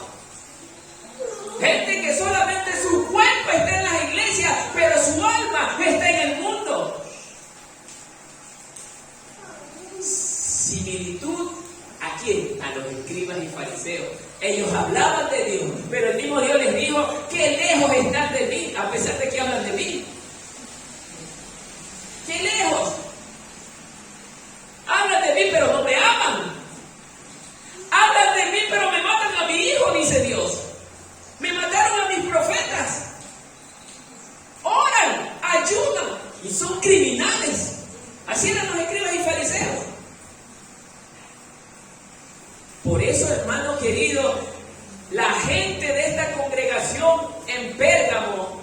Gente que solamente su cuerpo está en las iglesias, pero su alma está en el mundo. Similitud ¿a quién? A los escribas y fariseos. Ellos hablaban de Dios, pero el mismo Dios les dijo que lejos están de mí, a pesar de que hablan de mí. ¡Qué lejos! Hablan de mí, pero no me aman. Hablan de mí, pero me matan a mi hijo, dice Dios. Me mataron a mis profetas. Oran, ayudan y son criminales. Así eran los escribas y fariseos. Por eso, hermano querido, la gente de esta congregación en Pérgamo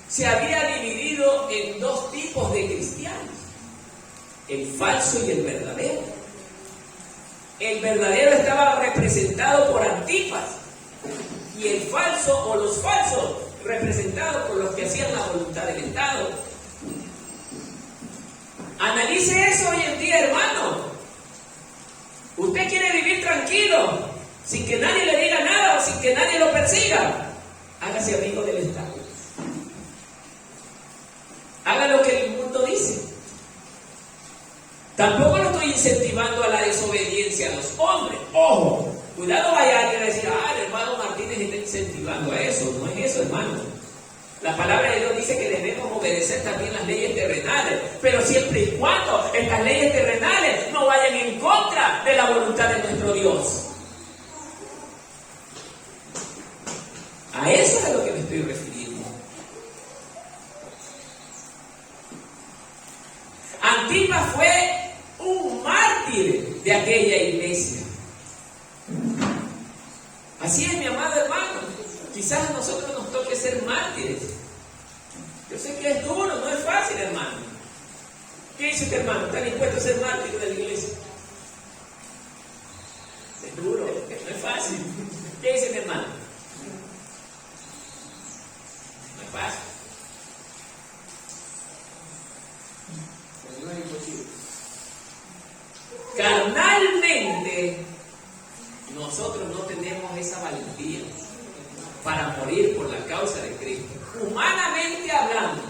se había dividido en dos tipos de cristianos: el falso y el verdadero. El verdadero estaba representado por Antipas, y el falso o los falsos, representados por los que hacían la voluntad del Estado. Analice eso hoy en día, hermano. Usted quiere vivir tranquilo, sin que nadie le diga nada o sin que nadie lo persiga. Hágase amigo del Estado. Haga lo que el mundo dice. Tampoco lo estoy incentivando a la desobediencia a los hombres. Ojo, cuidado, vaya alguien a decir, el hermano Martínez está incentivando a eso. No es eso, hermano. La palabra de Dios dice que debemos obedecer también las leyes terrenales, pero siempre y cuando estas leyes terrenales no vayan en contra de la voluntad de nuestro Dios. A eso es a lo que me estoy refiriendo. Antipas fue un mártir de aquella iglesia. Así es, mi amado hermano. Quizás a nosotros nos toque ser mártires. Yo sé que es duro, no es fácil, hermano. ¿Qué dice este hermano? ¿Está dispuesto a ser mártir de la iglesia? Es duro, no es fácil. ¿Qué dice mi hermano? No es fácil. No es imposible. Carnalmente, nosotros no tenemos esa valentía para morir por la causa de Cristo. Humanamente hablando,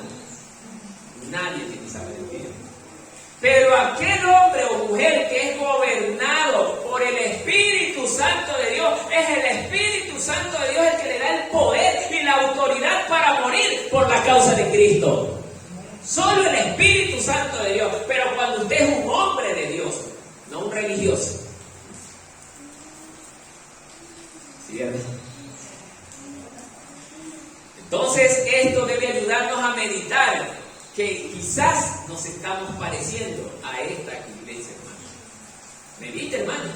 nadie tiene esa valentía. Pero aquel hombre o mujer que es gobernado por el Espíritu Santo de Dios, es el Espíritu Santo de Dios el que le da el poder y la autoridad para morir por la causa de Cristo. Solo el Espíritu Santo de Dios. Pero cuando usted es un hombre de Dios, no un religioso. ¿Cierto? Entonces esto debe ayudarnos a meditar que quizás nos estamos pareciendo a esta iglesia, hermano. Medite, hermano.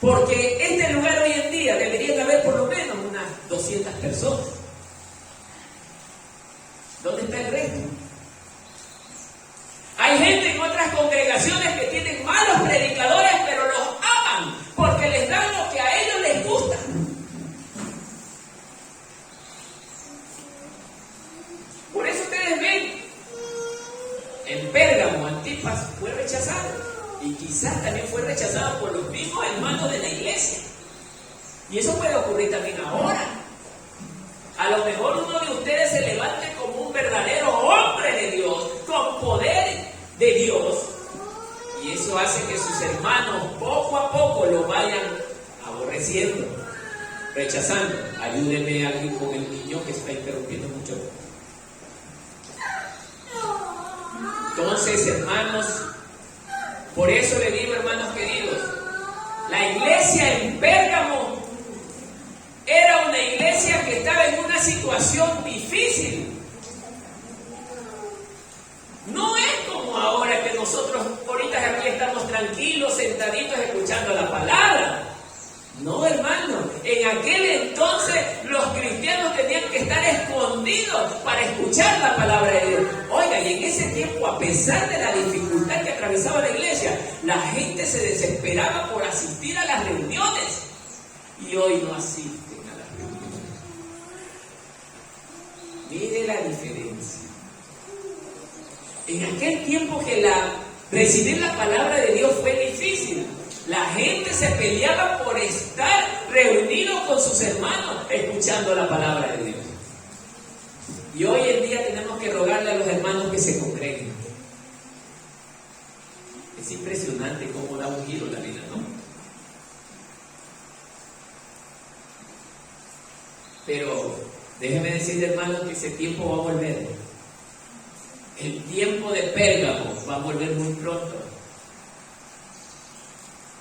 Porque este lugar hoy en día deberían haber por lo menos unas 200 personas. ¿Dónde está el resto? Hay gente en otras congregaciones que tienen malos predicadores, pero los aman porque les dan lo que a ellos les gusta. Por eso ustedes ven, en Pérgamo, Antipas fue rechazado. Y quizás también fue rechazado por los mismos hermanos de la iglesia. Y eso puede ocurrir también ahora. A lo mejor uno de ustedes se levante como un verdadero hombre de Dios, con poder de Dios. Y eso hace que sus hermanos poco a poco lo vayan aborreciendo, rechazando. Ayúdeme alguien con el niño que está interrumpiendo mucho. Entonces, hermanos, por eso le digo, hermanos queridos, la iglesia en Pérgamo era una iglesia que estaba en una situación difícil. No es como ahora que nosotros ahorita aquí estamos tranquilos, sentaditos, escuchando la palabra. No, hermano, en aquel entonces los cristianos tenían que estar escondidos para escuchar la palabra de Dios. Oiga, y en ese tiempo, a pesar de la dificultad que atravesaba la iglesia, la gente se desesperaba por asistir a las reuniones. Y hoy no asisten a las reuniones. Mire la diferencia. En aquel tiempo que recibir la palabra de Dios fue difícil. La gente se peleaba por estar reunido con sus hermanos escuchando la palabra de Dios. Y hoy en día tenemos que rogarle a los hermanos que se congreguen. Es impresionante cómo da un giro la vida, ¿no? Pero déjenme decirle, hermanos, que ese tiempo va a volver. El tiempo de Pérgamo va a volver muy pronto.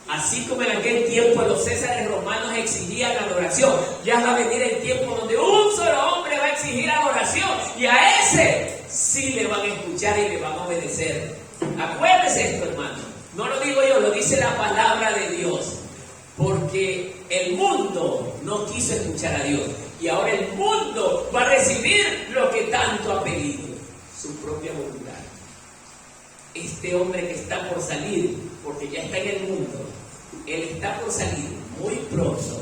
Así como en aquel tiempo los césares romanos exigían adoración, ya va a venir el tiempo donde un solo hombre va a exigir adoración, y a ese sí le van a escuchar y le van a obedecer. Acuérdese esto, hermano. No lo digo yo, lo dice la palabra de Dios. Porque el mundo no quiso escuchar a Dios, y ahora el mundo va a recibir lo que tanto ha pedido, su propia voluntad. Este hombre que está por salir, porque ya está en el mundo, él está por salir muy pronto,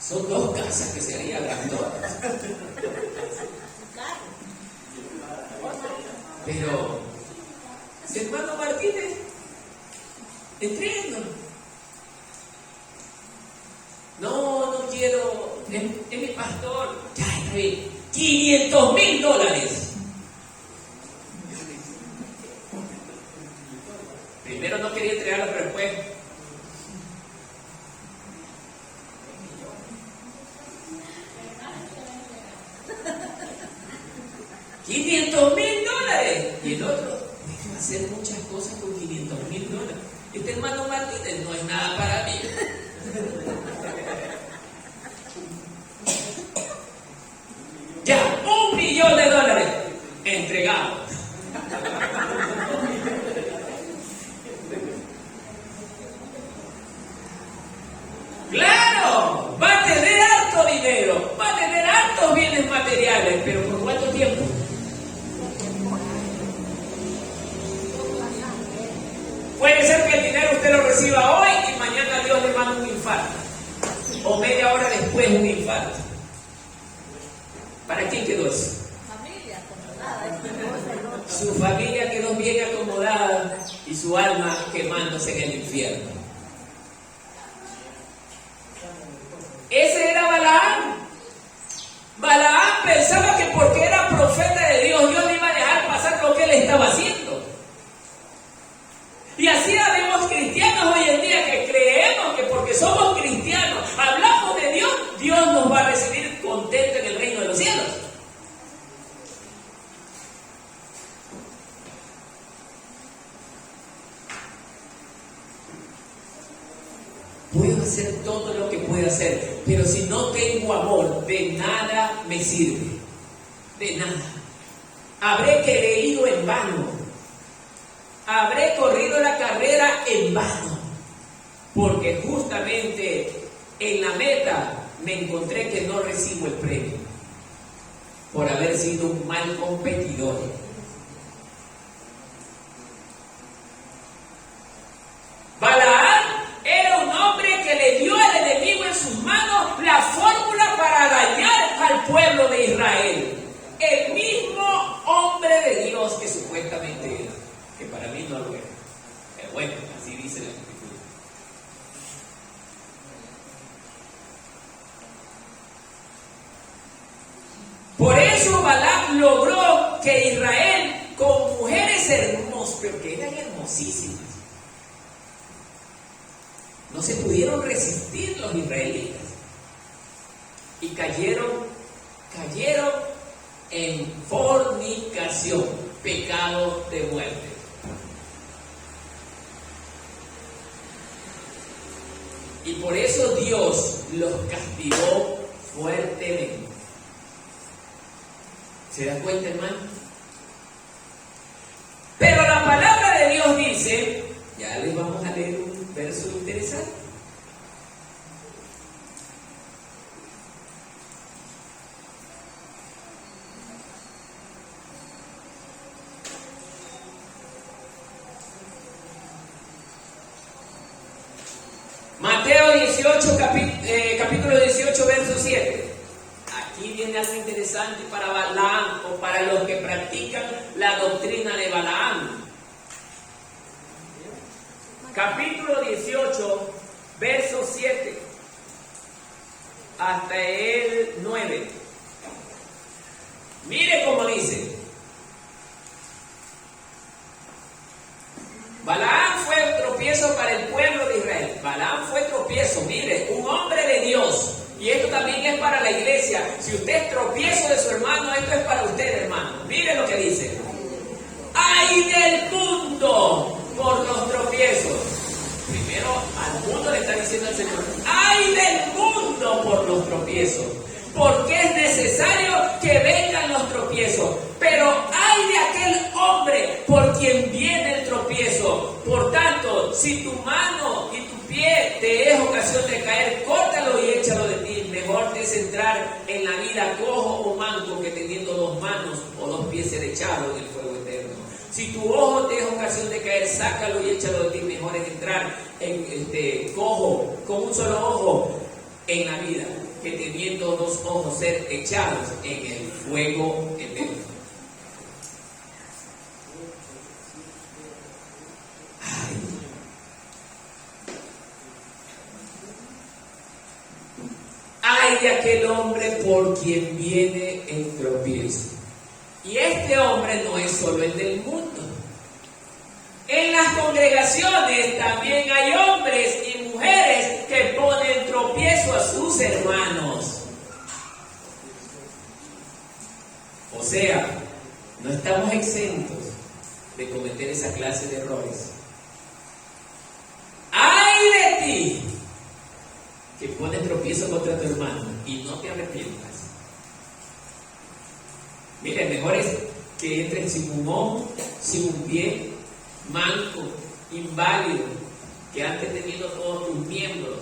Son 2 casas que se harían grandotas. Pero, hermano Martínez, entréguenos. No, no quiero, es mi pastor. Ya, está bien. $500,000. Primero no quería entregarlo, pero después. $500,000. Y el otro, deja hacer muchas cosas con $500,000. Este hermano Martínez no es nada para mí. Ya, $1,000,000 entregado. Claro, va a tener harto dinero, va a tener hartos bienes materiales, pero ¿por cuánto tiempo? Puede ser que el dinero usted lo reciba hoy y mañana Dios le manda un infarto, o media hora después un infarto. ¿Para quién quedó eso? Su familia quedó bien acomodada y su alma quemándose en el infierno. Ese era Balaam. Balaam pensaba que porque era profeta de Dios, Dios le iba a dejar pasar lo que él estaba haciendo. Y así habemos cristianos hoy en día que creemos que porque somos cristianos, hablamos de Dios, Dios nos va a recibir contento en el reino de los cielos. Puedo hacer todo lo que pueda hacer, pero si no tengo amor, de nada me sirve. De nada. Habré creído en vano. Habré corrido la carrera en vano. Porque justamente en la meta me encontré que no recibo el premio por haber sido un mal competidor. Balaam era un hombre que le dio al enemigo en sus manos la fórmula para dañar al pueblo de Israel. El mismo hombre de Dios que supuestamente era, que para mí no lo era. Pero bueno, así dice la Escritura. Por eso Balaam logró que Israel, con mujeres hermosas, pero que eran hermosísimas, no se pudieron resistir los israelitas y cayeron en fornicación, pecado de muerte. Y por eso Dios los castigó fuertemente. ¿Se da cuenta, hermano? Pero la palabra de Dios dice, ya les vamos a leer un verso interesante. Mateo 18, capítulo 18, verso 7. Aquí viene algo interesante para Balaam o para los que practican la doctrina de Balaam. Capítulo 18, verso 7 hasta el 9. Mire cómo dice. Balaam fue un tropiezo para el pueblo de Israel. Balaam fue tropiezo, mire, un hombre de Dios. Y esto también es para la iglesia. Si usted es tropiezo de su hermano, esto es para usted, hermano. Mire lo que dice. ¡Ay del mundo por los tropiezos! Primero al mundo le está diciendo el Señor. ¡Ay del mundo por los tropiezos! Porque es necesario que vengan los tropiezos. Pero ay de aquel hombre por quien viene el tropiezo. Por tanto, si tu mano y tu pie te es ocasión de caer, córtalo y échalo de ti. Mejor te es entrar en la vida cojo o manco que teniendo 2 manos o 2 pies ser echado en el fuego eterno. Si tu ojo te es ocasión de caer, sácalo y échalo de ti. Mejor es entrar en cojo con un solo ojo en la vida que teniendo dos ojos ser echados en el fuego eterno. Ay de aquel hombre por quien viene el tropiezo. Y este hombre no es solo el del mundo. En las congregaciones también hay hombres y mujeres que ponen tropiezo a sus hermanos. O sea, no estamos exentos de cometer esa clase de errores. ¡Ay de ti! Que pones tropiezo contra tu hermano y no te arrepientas. Mire, mejor es que entres sin un ojo, sin un pie, manco, inválido, que antes teniendo todos tus miembros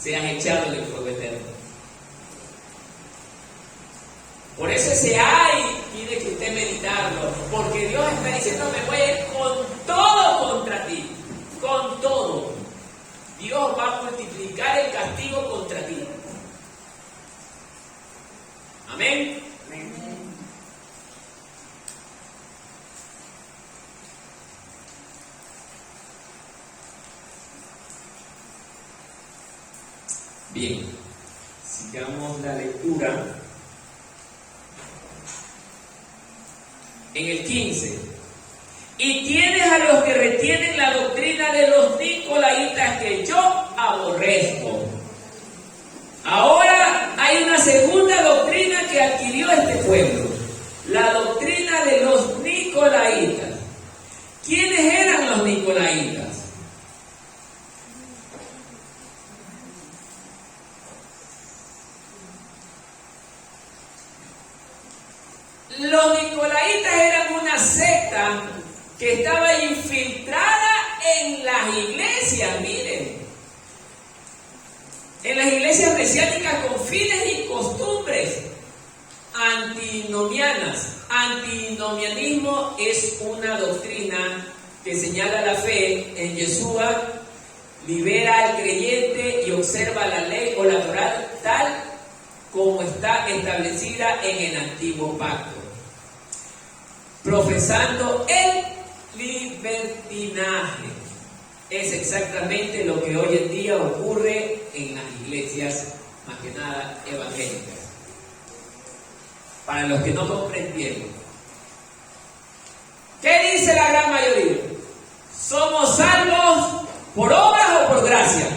seas echado en el fuego eterno. Por eso ese ay tiene que usted meditarlo, porque Dios está diciendo: me voy a ir con todo contra ti, con todo. Dios va a multiplicar el castigo contra ti. Amén. Bien, sigamos la lectura. En el 15. Y tienes a los que retienen la doctrina de los nicolaitas, que yo aborrezco. Ahora hay una segunda doctrina que adquirió este pueblo: la doctrina de los nicolaitas. ¿Quiénes eran los nicolaitas? Los nicolaitas eran una secta que estaba infiltrada en las iglesias, miren, en las iglesias mesiánicas, con fines y costumbres antinomianas. Antinomianismo es una doctrina que señala la fe en Yeshua, libera al creyente y observa la ley o la Torá tal como está establecida en el antiguo pacto, profesando el libertinaje. Es exactamente lo que hoy en día ocurre en las iglesias, más que nada evangélicas. Para los que no comprendieron, ¿qué dice la gran mayoría? ¿Somos salvos por obras o por gracia?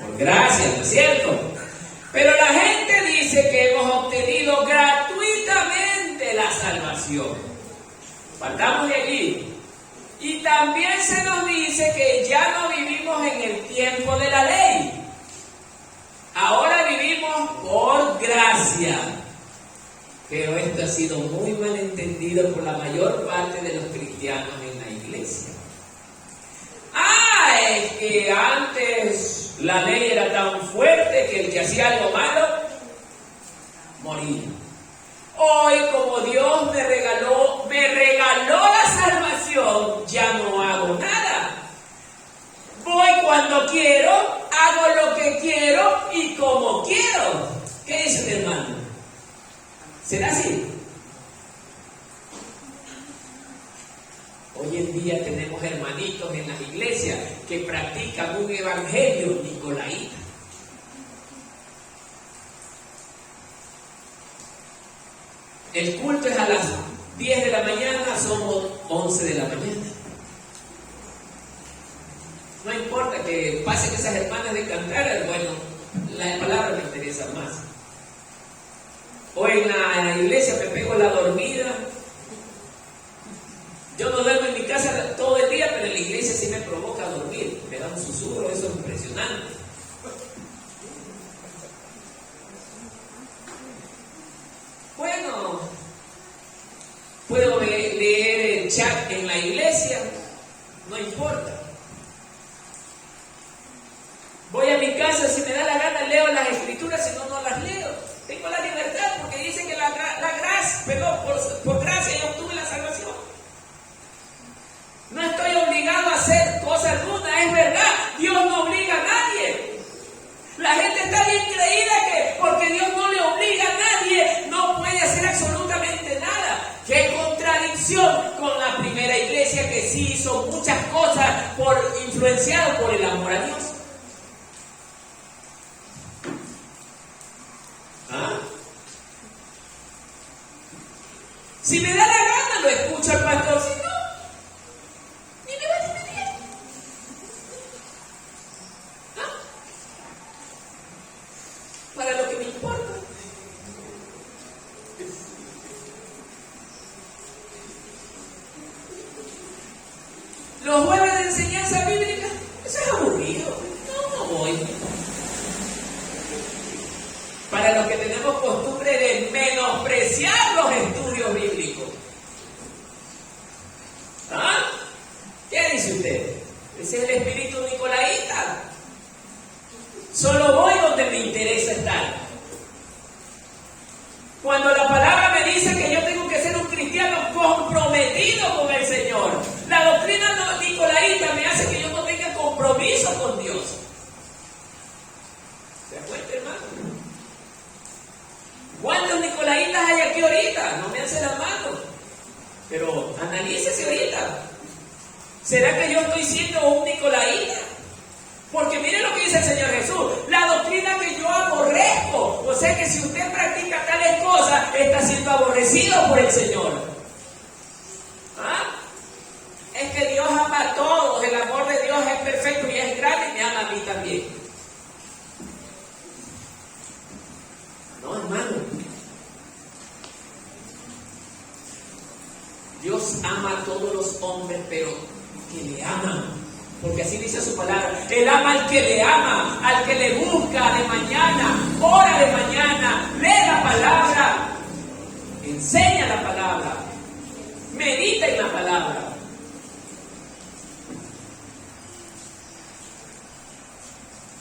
Por gracia, ¿no es cierto? Pero la gente dice que hemos obtenido gratuitamente la salvación. Partamos de allí. Y también se nos dice que ya no vivimos en el tiempo de la ley. Ahora vivimos por gracia. Pero esto ha sido muy mal entendido por la mayor parte de los cristianos en la iglesia. Es que antes la ley era tan fuerte que el que hacía algo malo moría. Hoy, como Dios me regaló la salvación, ya no hago nada. Voy cuando quiero, hago lo que quiero y como quiero. ¿Qué dice mi hermano? ¿Será así? Hoy en día tenemos hermanitos en las iglesias que practican un evangelio nicolaíta. El culto es a las 10 de la mañana, somos 11 de la mañana. No importa que pasen esas hermanas de cantar, bueno, la palabra me interesa más. Hoy en la iglesia me pego la dormida. Yo no duermo en mi casa todo el día, pero en la iglesia sí me provoca dormir. Me da un susurro, eso es impresionante. Bueno, puedo leer el chat en la iglesia, no importa. Voy a mi casa, si me da la gana leo las escrituras, si no, no las leo. Tengo la libertad porque dice que la gracia, perdón, por gracia yo obtuve la salvación. No estoy obligado a hacer cosa alguna, es verdad. Dios no obliga a nadie. La gente está contradicción con la primera iglesia que sí hizo muchas cosas influenciado por el amor a Dios. ¿Ah? Si me da la gana, lo escucho al pastor. Si no, ni me va a decir bien. ¿Ah? Para lo que me importa. Los jueves de enseñanza bíblica, eso es aburrido. No voy. Para los que tenemos costumbre de menospreciar los estudios bíblicos. ¿Ah? ¿Qué dice usted? Ese es el espíritu nicolaíta. Solo voy donde me interesa estar. Cuando la palabra me dice que yo tengo que ser un cristiano comprometido con el Señor, la doctrina nicolaíta me hace que yo no tenga compromiso con Dios. ¿Se da cuenta, hermano? ¿Cuántos nicolaitas hay aquí ahorita? No me hace la mano. Pero analícese ahorita. ¿Será que yo estoy siendo un nicolaíta? Porque mire lo que dice el Señor Jesús. La doctrina que yo aborrezco. O sea que si usted practica tales cosas, está siendo aborrecido por el Señor. ¿Ah? Es que Dios ama a todos. El amor de Dios es perfecto y es grande y me ama a mí también. No, hermano. Dios ama a todos los hombres, pero que le aman. Porque así dice su palabra. Él ama al que le ama, al que le busca de mañana, hora de mañana, lee la palabra, enseña la palabra, medita en la palabra.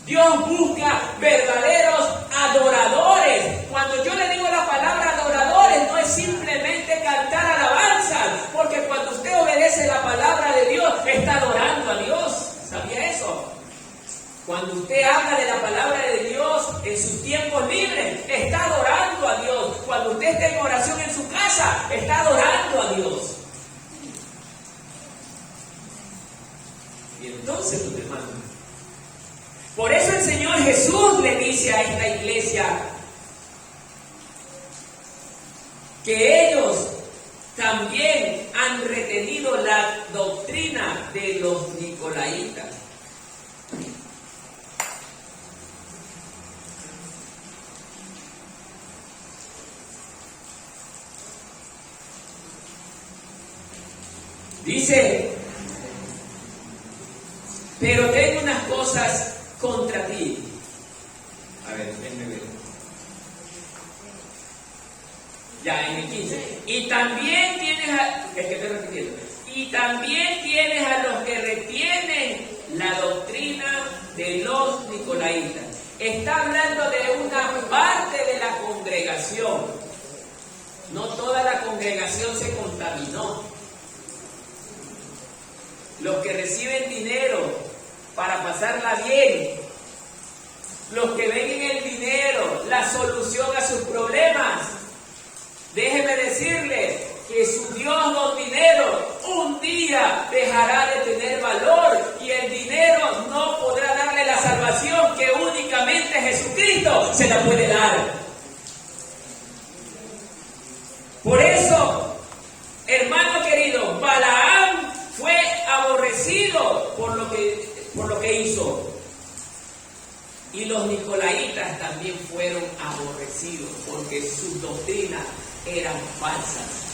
Dios busca verdaderos adoradores. Cuando yo le digo la palabra adoradores, no es simplemente cantar alabanzas, porque cuando usted obedece la palabra de Dios, está adorando a Dios. ¿Sabía eso? Cuando usted habla de la palabra de Dios en sus tiempos libres, está adorando a Dios. Cuando usted está en oración en su casa, está adorando a Dios. Y entonces, mis hermanos, por eso el Señor Jesús le dice a esta iglesia que ellos también han retenido la doctrina de los nicolaitas. Dice, pero tengo unas cosas contra ti. A ver, déjenme ver. Ya, en el 15. Y también tienes es que estoy repitiendo. Y también tienes a los que retienen la doctrina de los nicolaitas. Está hablando de una parte de la congregación. No toda la congregación se contaminó. Los que reciben dinero para pasarla bien, los que ven en el dinero la solución a sus problemas, déjeme decirle que su Dios don dinero un día dejará de tener valor y el dinero no podrá darle la salvación que únicamente Jesucristo se la puede dar. Por eso, hermano querido, Balaam fue aborrecido por lo que hizo. Y los nicolaitas también fueron aborrecidos porque sus doctrinas eran falsas.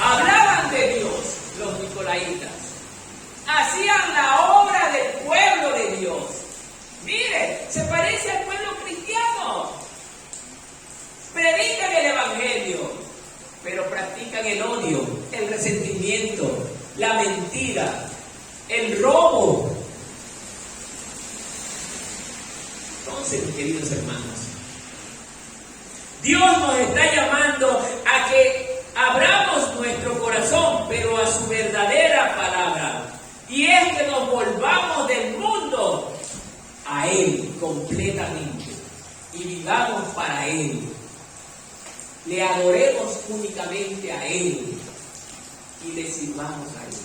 Hablaban de Dios los nicolaitas. Hacían la obra del pueblo de Dios. Mire, se parece al pueblo cristiano. Predican el evangelio, pero practican el odio, el resentimiento, la mentira, el robo. Entonces, mis queridos hermanos, Dios nos está llamando a que abramos nuestro corazón, pero a su verdadera palabra. Y es que nos únicamente a Él y le sirvamos a Él.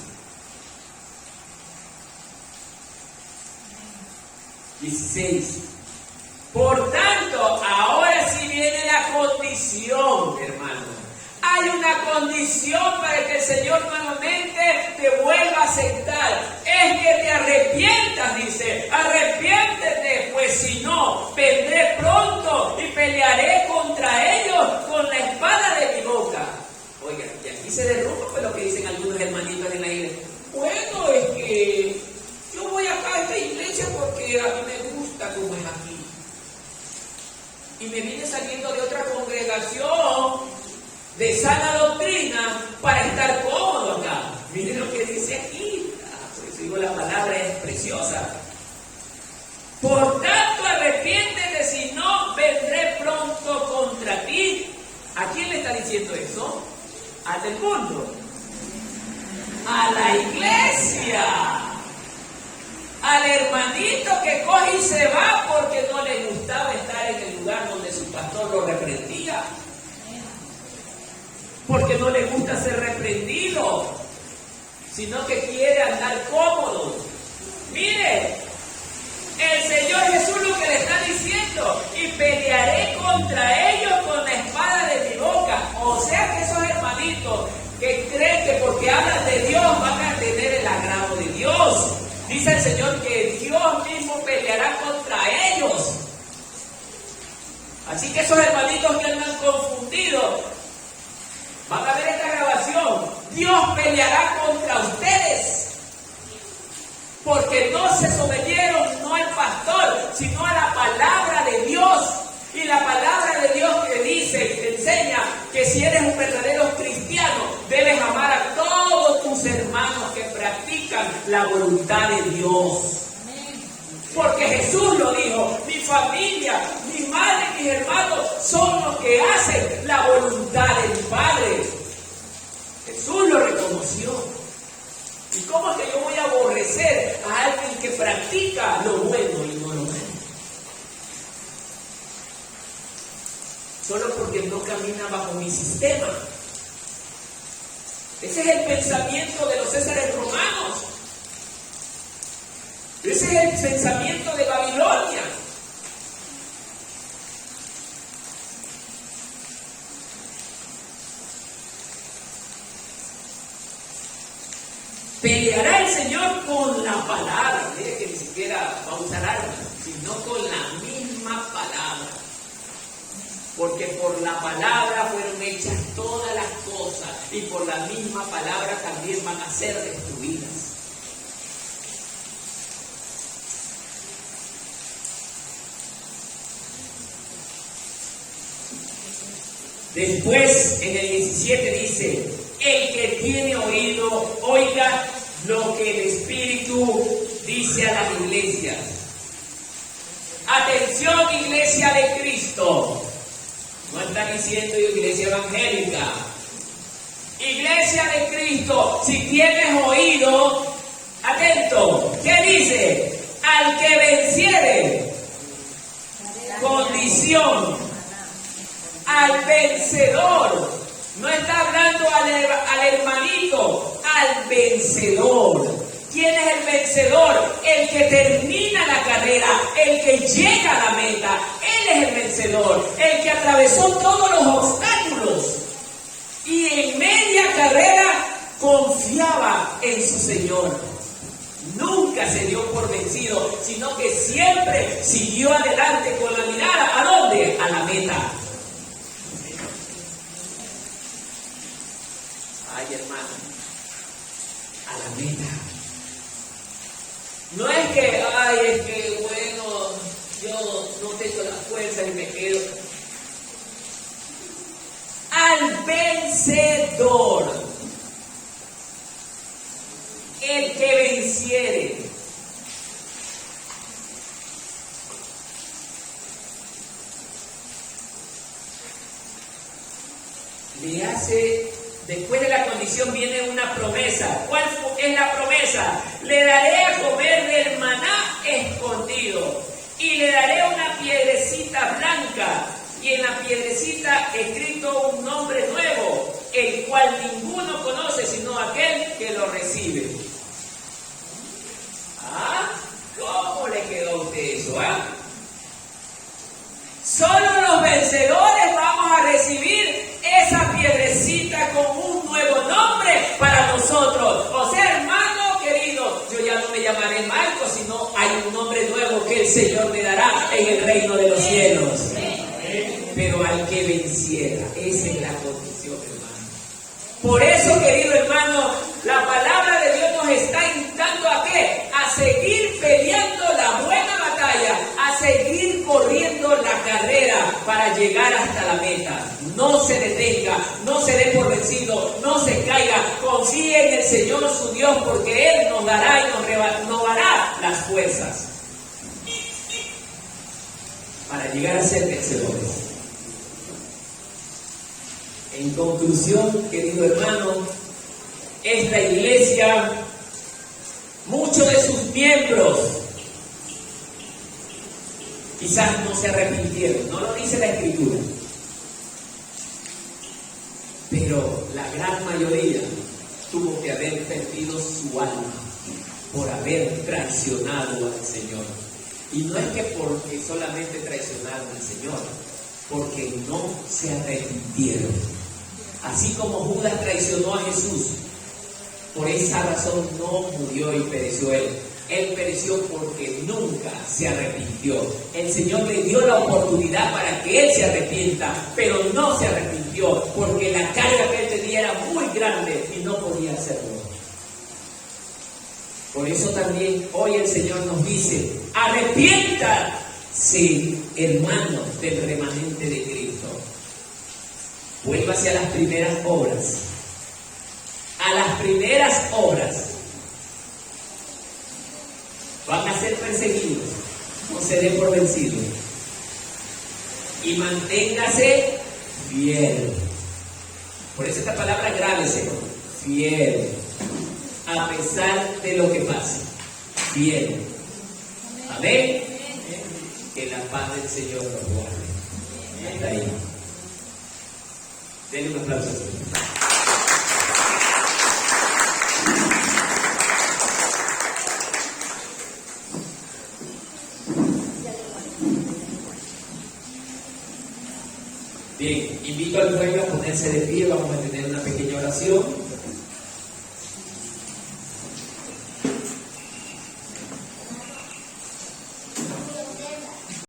16. Por tanto, ahora sí viene la condición, hermano. Hay una condición para que el Señor nuevamente te vuelva a aceptar. Es que te arrepientas, dice. Arrepiéntete, pues si no, vendré pronto y pelearé contra ellos con la espada de mi boca. Oiga, y aquí se derrumba pues lo que dicen algunos hermanitos en la iglesia. Bueno, es que yo voy acá a esta iglesia porque a mí me gusta como es aquí. Y me vine saliendo de otra congregación de sana doctrina para estar cómodo acá. Miren lo que dice aquí. Por eso digo, la palabra es preciosa. Por tanto, arrepiéntete, si no, vendré pronto contra ti. ¿A quién le está diciendo eso? Al del mundo. A la iglesia. Al hermanito que coge y se va porque no le gustaba estar en el lugar donde su pastor lo reprendía. Porque no le gusta ser reprendido, sino que quiere andar cómodo. Mire, el Señor Jesús lo que le está diciendo, y pelearé contra ellos con la espada de mi boca. O sea que esos hermanitos que creen que porque hablan de Dios van a tener el agrado de Dios. Dice el Señor que Dios mismo peleará contra ellos. Así que esos hermanitos que andan confundidos, van a ver esta grabación. Dios peleará contra ustedes. Porque no se sometieron no al pastor, sino a la palabra de Dios. Y la palabra de Dios que dice y te enseña que si eres un verdadero cristiano, debes amar a todos tus hermanos que practican la voluntad de Dios. Porque Jesús lo dijo, mi familia, mi madre, mis hermanos son los que hacen la voluntad del Padre. Jesús lo reconoció. ¿Y cómo es que yo voy a aborrecer a alguien que practica lo bueno y no lo malo? Solo porque no camina bajo mi sistema. Ese es el pensamiento de los Césares romanos. Ese es el pensamiento de Babilonia. Peleará el Señor con la palabra. Mire que ni siquiera va a usar armas, sino con la misma palabra. Porque por la palabra fueron hechas todas las cosas y por la misma palabra también van a ser destruidas. Después, en el 17 dice, el que tiene oído, oiga lo que el Espíritu dice a las iglesias. Atención, iglesia de Cristo. No está diciendo iglesia evangélica. Iglesia de Cristo, si tienes oído, atento. ¿Qué dice? Al que venciere, condición. Al vencedor. No está hablando al hermanito, al vencedor. ¿Quién es el vencedor? El que termina la carrera, el que llega a la meta. Él es el vencedor, el que atravesó todos los obstáculos. Y en media carrera confiaba en su Señor. Nunca se dio por vencido, sino que siempre siguió adelante con la mirada. ¿A dónde? A la meta. Ay, hermano, a la meta. No es que, bueno, yo no tengo la fuerza y me quedo. Al vencedor, el que venciere. Le hace. Después de la condición viene una promesa. ¿Cuál es la promesa? Le daré a comer del maná escondido y le daré una piedrecita blanca y en la piedrecita escrito un nombre nuevo, el cual ninguno conoce sino aquel que lo recibe. ¿Ah? ¿Cómo le quedó a usted eso? Solo los vencedores vamos a recibir esa piedrecita con un nuevo nombre para nosotros. O sea, hermano querido, yo ya no me llamaré Marco, sino hay un nombre nuevo que el Señor me dará en el reino de los cielos. Pero al que venciera, esa es la condición, hermano. Por eso, querido hermano, la palabra de Dios nos está invitando ¿a qué? A seguir peleando la buena batalla, a seguir corriendo la carrera para llegar hasta la meta. No se detenga, no se dé por vencido, no se caiga, confíe en el Señor su Dios, porque Él nos dará y nos renovará las fuerzas para llegar a ser vencedores. En conclusión, querido hermano, esta iglesia, muchos de sus miembros quizás no se arrepintieron, no lo dice la Escritura, pero la gran mayoría tuvo que haber perdido su alma por haber traicionado al Señor. Y no es que porque solamente traicionaron al Señor, porque no se arrepintieron. Así como Judas traicionó a Jesús, por esa razón no murió y pereció él. Él pereció porque nunca se arrepintió. El Señor le dio la oportunidad para que él se arrepienta, pero no se arrepintió porque la carga que él tenía era muy grande y no podía hacerlo. Por eso también hoy el Señor nos dice: arrepiéntase, hermanos, del remanente de Cristo. Vuélvase a las primeras obras. A las primeras obras. Van a ser perseguidos. No se den por vencidos. Y manténgase fiel. Por eso esta palabra grábese. Fiel. A pesar de lo que pase. Fiel. Amén. Que la paz del Señor nos guarde. Hasta ahí. Denle un aplauso. Bien, invito al pueblo a ponerse de pie, vamos a tener una pequeña oración.